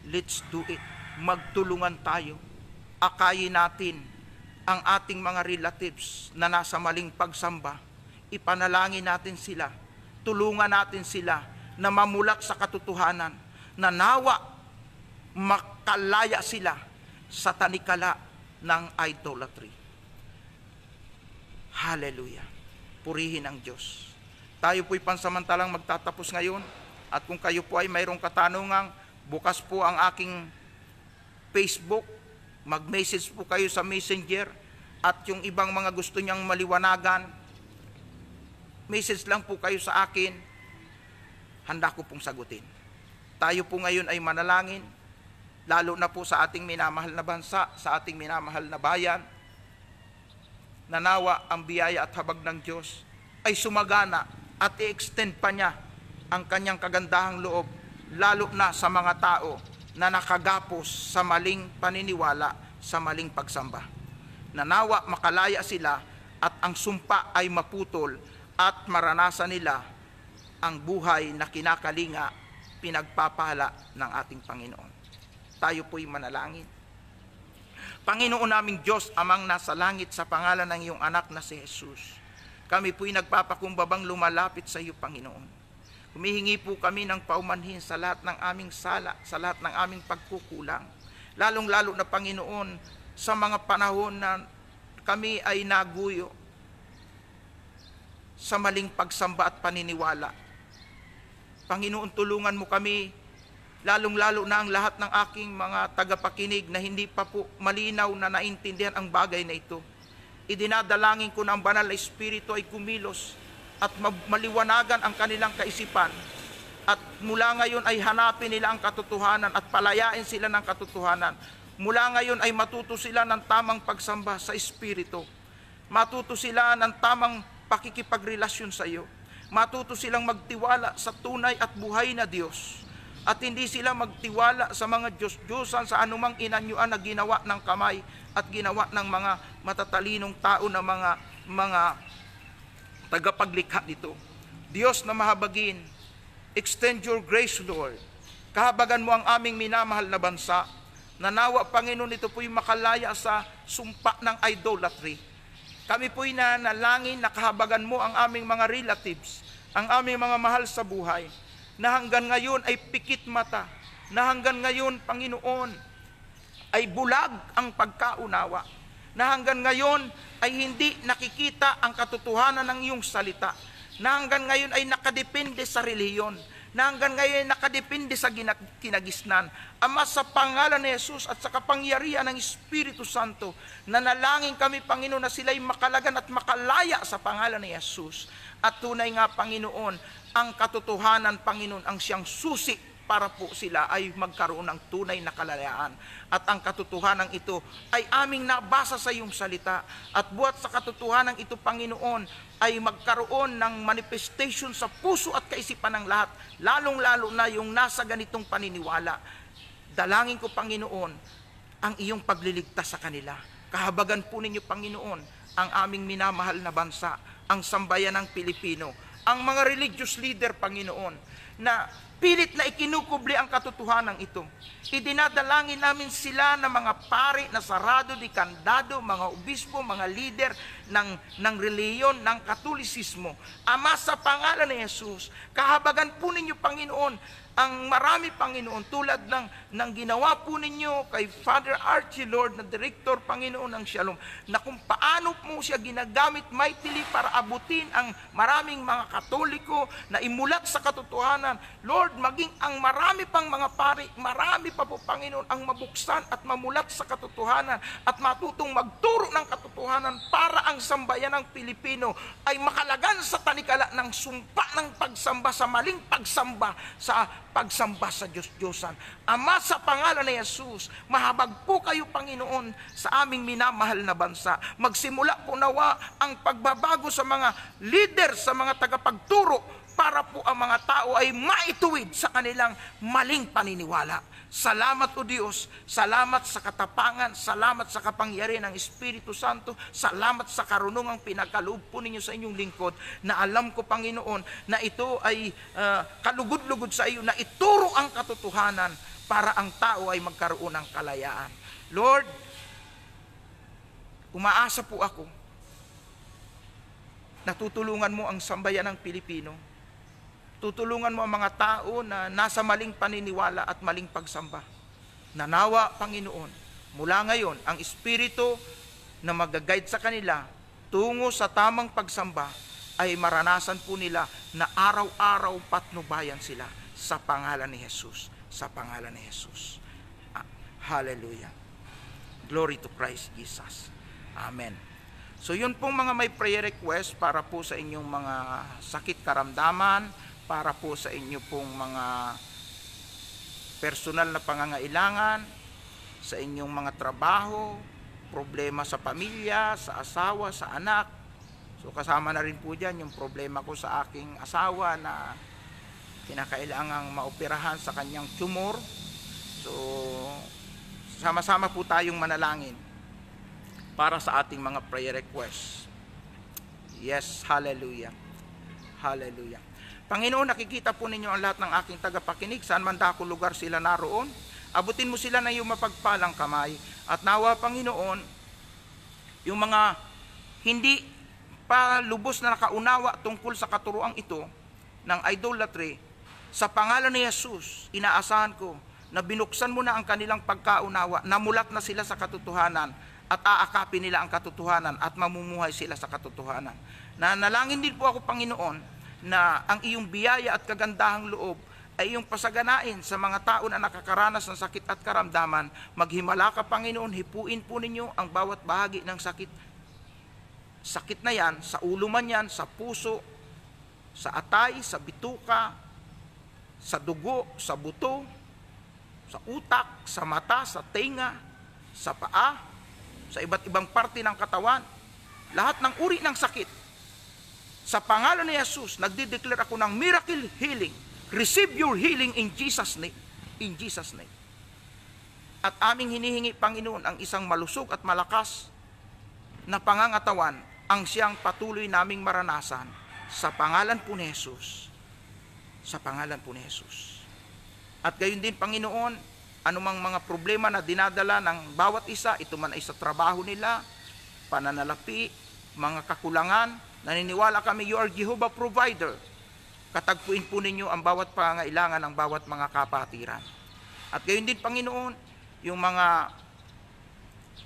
let's do it. Magtulungan tayo. Akayin natin ang ating mga relatives na nasa maling pagsamba. Ipanalangin natin sila. Tulungan natin sila na mamulak sa katotohanan, na nawa makalaya sila sa tanikala ng idolatry. Hallelujah. Purihin ang Diyos. Tayo po'y pansamantalang magtatapos ngayon, at kung kayo po ay mayroong katanungang, bukas po ang aking Facebook, mag-message po kayo sa Messenger, at yung ibang mga gusto niyang maliwanagan, message lang po kayo sa akin, handa ko pong sagutin. Tayo po ngayon ay manalangin, lalo na po sa ating minamahal na bansa, sa ating minamahal na bayan. Nanawa ang biyaya at habag ng Diyos ay sumagana at i-extend pa niya ang kanyang kagandahang loob, lalo na sa mga tao na nakagapos sa maling paniniwala, sa maling pagsamba. Nanawa makalaya sila at ang sumpa ay maputol at maranasan nila ang buhay na kinakalinga, pinagpapala ng ating Panginoon. Tayo po'y manalangin. Panginoon naming Diyos, Amang nasa langit, sa pangalan ng iyong anak na si Jesus, kami po'y nagpapakumbabang lumalapit sa iyo, Panginoon. Humihingi po kami ng paumanhin sa lahat ng aming sala, sa lahat ng aming pagkukulang. Lalong-lalo na, Panginoon, sa mga panahon na kami ay naguyo sa maling pagsamba at paniniwala. Panginoon, tulungan mo kami, lalong-lalo na ang lahat ng aking mga tagapakinig na hindi pa po malinaw na naintindihan ang bagay na ito. Idinadalangin ko na ang banal na Espiritu ay kumilos at maliwanagan ang kanilang kaisipan, at mula ngayon ay hanapin nila ang katotohanan at palayain sila ng katotohanan. Mula ngayon ay matuto sila ng tamang pagsamba sa Espiritu. Matuto sila ng tamang pakikipagrelasyon sa iyo. Matuto silang magtiwala sa tunay at buhay na Diyos. At hindi sila magtiwala sa mga Diyos-Diyosan, sa anumang inanyuan na ginawa ng kamay at ginawa ng mga matatalinong tao na mga tagapaglikha nito. Diyos na mahabagin, extend your grace, Lord. Kahabagan mo ang aming minamahal na bansa. Nanawa, Panginoon, ito po'y makalaya sa sumpa ng idolatry. Kami po'y nanalangin na kahabagan mo ang aming mga relatives, ang aming mga mahal sa buhay, na hanggang ngayon ay pikit mata, na hanggang ngayon, Panginoon, ay bulag ang pagkaunawa, na hanggang ngayon ay hindi nakikita ang katotohanan ng iyong salita, na hanggang ngayon ay nakadepende sa relihiyon, na hanggang ngayon ay nakadepende sa kinagisnan. Ama, sa pangalan ni Jesus at sa kapangyarihan ng Espiritu Santo, nanalangin kami, Panginoon, na sila'y makalagan at makalaya sa pangalan ni Jesus. At tunay nga, Panginoon, ang katotohanan, Panginoon, ang siyang susi para po sila ay magkaroon ng tunay na kalayaan. At ang katotohanan ito ay aming nabasa sa iyong salita. At buhat sa katotohanan ito, Panginoon, ay magkaroon ng manifestation sa puso at kaisipan ng lahat, lalong-lalo na yung nasa ganitong paniniwala. Dalangin ko, Panginoon, ang iyong pagliligtas sa kanila. Kahabagan po ninyo, Panginoon, ang aming minamahal na bansa, ang sambayan ng Pilipino, ang mga religious leader, Panginoon, na pilit na ikinukubli ang katotohanan ito. Idinadalangin namin sila na mga pari na sarado di kandado, mga obispo, mga leader ng reliyon, ng katolisismo. Ama, sa pangalan ni Jesus, kahabagan po ninyo, Panginoon, ang marami, Panginoon, tulad ng ginawa po ninyo kay Father Archie, Lord, na Director, Panginoon, ng Shalom, na kung paano mo siya ginagamit mightily para abutin ang maraming mga Katoliko na imulat sa katotohanan. Lord, maging ang marami pang mga pari, marami pa po, Panginoon, ang mabuksan at mamulat sa katotohanan at matutong magturo ng katotohanan para ang sambayan ng Pilipino ay makalagan sa tanikala ng sumpa ng pagsamba, sa maling pagsamba, sa pagsamba sa Diyos-Diyosan. Ama, sa pangalan ni Jesus, mahabag po kayo, Panginoon, sa aming minamahal na bansa. Magsimula po nawa ang pagbabago sa mga leader, sa mga tagapagturo, para po ang mga tao ay maituwid sa kanilang maling paniniwala. Salamat, O Diyos, salamat sa katapangan, salamat sa kapangyarihan ng Espiritu Santo, salamat sa karunungang pinagkaloob po ninyo sa inyong lingkod, na alam ko, Panginoon, na ito ay kalugod-lugod sa iyo, na ituro ang katotohanan para ang tao ay magkaroon ng kalayaan. Lord, umaasa po ako, natutulungan mo ang sambayan ng Pilipino. Tutulungan mo ang mga tao na nasa maling paniniwala at maling pagsamba. Nanawa, Panginoon, mula ngayon, ang Espiritu na mag-guide sa kanila tungo sa tamang pagsamba ay maranasan po nila na araw-araw patnubayan sila sa pangalan ni Jesus. Sa pangalan ni Jesus. Hallelujah. Glory to Christ Jesus. Amen. So yun pong mga may prayer request para po sa inyong mga sakit karamdaman, para po sa inyo pong mga personal na pangangailangan, sa inyong mga trabaho, problema sa pamilya, sa asawa, sa anak. So kasama na rin po dyan yung problema ko sa aking asawa na kinakailangang maoperahan sa kanyang tumor. So sama-sama po tayong manalangin para sa ating mga prayer requests. Yes, hallelujah. Hallelujah. Panginoon, nakikita po ninyo ang lahat ng aking tagapakinig, saan man dako lugar sila naroon. Abutin mo sila na iyong mapagpalang kamay. At nawa, Panginoon, yung mga hindi pa lubos na nakaunawa tungkol sa katuruang ito ng idolatry, sa pangalan ni Jesus, inaasahan ko na binuksan mo na ang kanilang pagkaunawa, namulat na sila sa katotohanan at aakapin nila ang katotohanan at mamumuhay sila sa katotohanan. Nanalangin din po ako, Panginoon, na ang iyong biyaya at kagandahang loob ay iyong pasaganain sa mga tao na nakakaranas ng sakit at karamdaman. Maghimala ka, Panginoon, hipuin po ninyo ang bawat bahagi ng sakit. Sakit na yan, sa ulo man yan, sa puso, sa atay, sa bituka, sa dugo, sa buto, sa utak, sa mata, sa tenga, sa paa, sa iba't ibang parte ng katawan. Lahat ng uri ng sakit. Sa pangalan ni Jesus, nagdideclare ako ng miracle healing. Receive your healing in Jesus' name. In Jesus' name. At aming hinihingi, Panginoon, ang isang malusog at malakas na pangangatawan ang siyang patuloy naming maranasan sa pangalan po ni Jesus. Sa pangalan po ni Jesus. At gayon din, Panginoon, anumang mga problema na dinadala ng bawat isa, ito man ay sa trabaho nila, pananalapi, mga kakulangan, naniniwala kami, you are Jehovah provider. Katagpuin po ninyo ang bawat pangangailangan ng bawat mga kapatiran. At gayon din, Panginoon, yung mga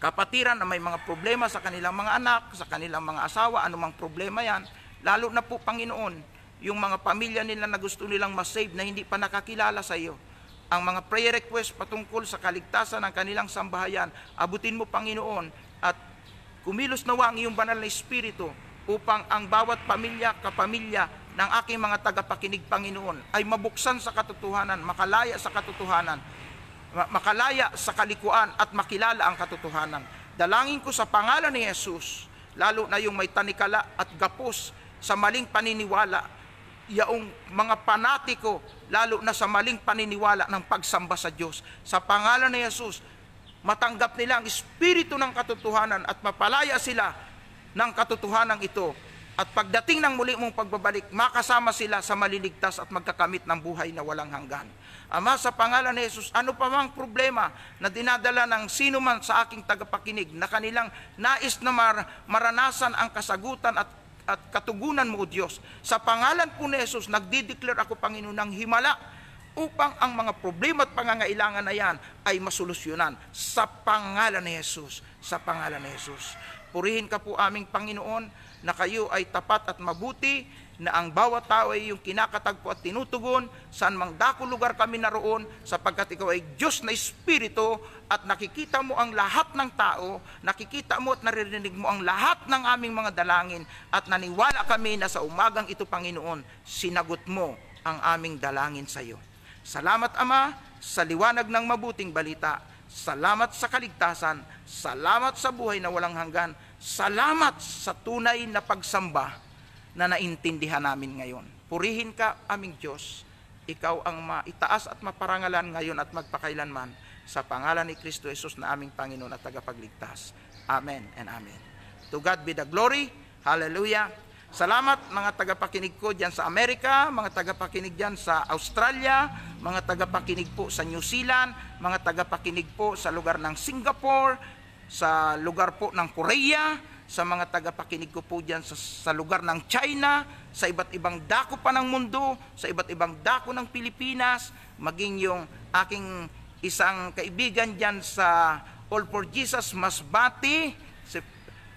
kapatiran na may mga problema sa kanilang mga anak, sa kanilang mga asawa, anumang problema yan, lalo na po, Panginoon, yung mga pamilya nila na gusto nilang masave na hindi pa nakakilala sa iyo. Ang mga prayer request patungkol sa kaligtasan ng kanilang sambahayan, abutin mo, Panginoon, at kumilos nawa ang iyong banal na Espiritu upang ang bawat pamilya, kapamilya ng aking mga tagapakinig, Panginoon, ay mabuksan sa katotohanan, makalaya sa katotohanan, makalaya sa kalikuan at makilala ang katotohanan. Dalangin ko sa pangalan ni Jesus, lalo na yung may tanikala at gapos sa maling paniniwala, yaong mga panatiko, lalo na sa maling paniniwala ng pagsamba sa Diyos. Sa pangalan ni Jesus, matanggap nila ang espiritu ng katotohanan at mapalaya sila ng katotohanan ito. At pagdating ng muli mong pagbabalik, makasama sila sa maliligtas at magkakamit ng buhay na walang hanggan. Ama, sa pangalan ni Jesus, ano pa mang problema na dinadala ng sino man sa aking tagapakinig na kanilang nais na maranasan ang kasagutan at katugunan mo, O Diyos, sa pangalan po ni Jesus, nagdideclare ako, Panginoon, ng himala upang ang mga problema at pangangailangan na yan ay masolusyonan sa pangalan ni Jesus. Sa pangalan ni Jesus. Purihin ka po aming Panginoon na kayo ay tapat at mabuti, na ang bawat tao ay yung kinakatagpo at tinutugon, saan mang dako lugar kami naroon, sapagkat ikaw ay Diyos na Espiritu at nakikita mo ang lahat ng tao, nakikita mo at naririnig mo ang lahat ng aming mga dalangin, at naniwala kami na sa umagang ito, Panginoon, sinagot mo ang aming dalangin sa iyo. Salamat, Ama, sa liwanag ng mabuting balita. Salamat sa kaligtasan. Salamat sa buhay na walang hanggan. Salamat sa tunay na pagsamba na naintindihan namin ngayon. Purihin ka, aming Diyos. Ikaw ang maitaas at maparangalan ngayon at magpakailanman. Sa pangalan ni Kristo Jesus na aming Panginoon at tagapagligtas. Amen and amen. To God be the glory. Hallelujah. Salamat mga tagapakinig ko dyan sa Amerika, mga tagapakinig dyan sa Australia, mga tagapakinig po sa New Zealand, mga tagapakinig po sa lugar ng Singapore, sa lugar po ng Korea, sa mga tagapakinig ko po dyan sa lugar ng China, sa iba't ibang dako pa ng mundo, sa iba't ibang dako ng Pilipinas, maging yung aking isang kaibigan dyan sa All for Jesus Masbate.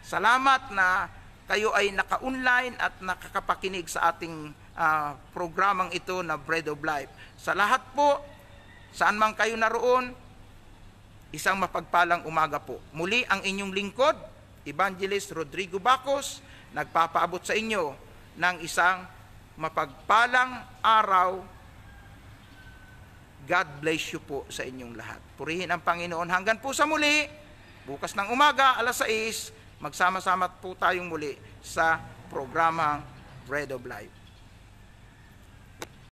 Salamat na kayo ay naka-online at nakakapakinig sa ating programang ito na Bread of Life. Sa lahat po, saan man kayo naroon, isang mapagpalang umaga po. Muli ang inyong lingkod, Evangelist Rodrigo Bacos, nagpapaabot sa inyo ng isang mapagpalang araw. God bless you po sa inyong lahat. Purihin ang Panginoon hanggang po sa muli. bukas ng umaga, alas 6, magsama-sama po tayong muli sa programang Bread of Life.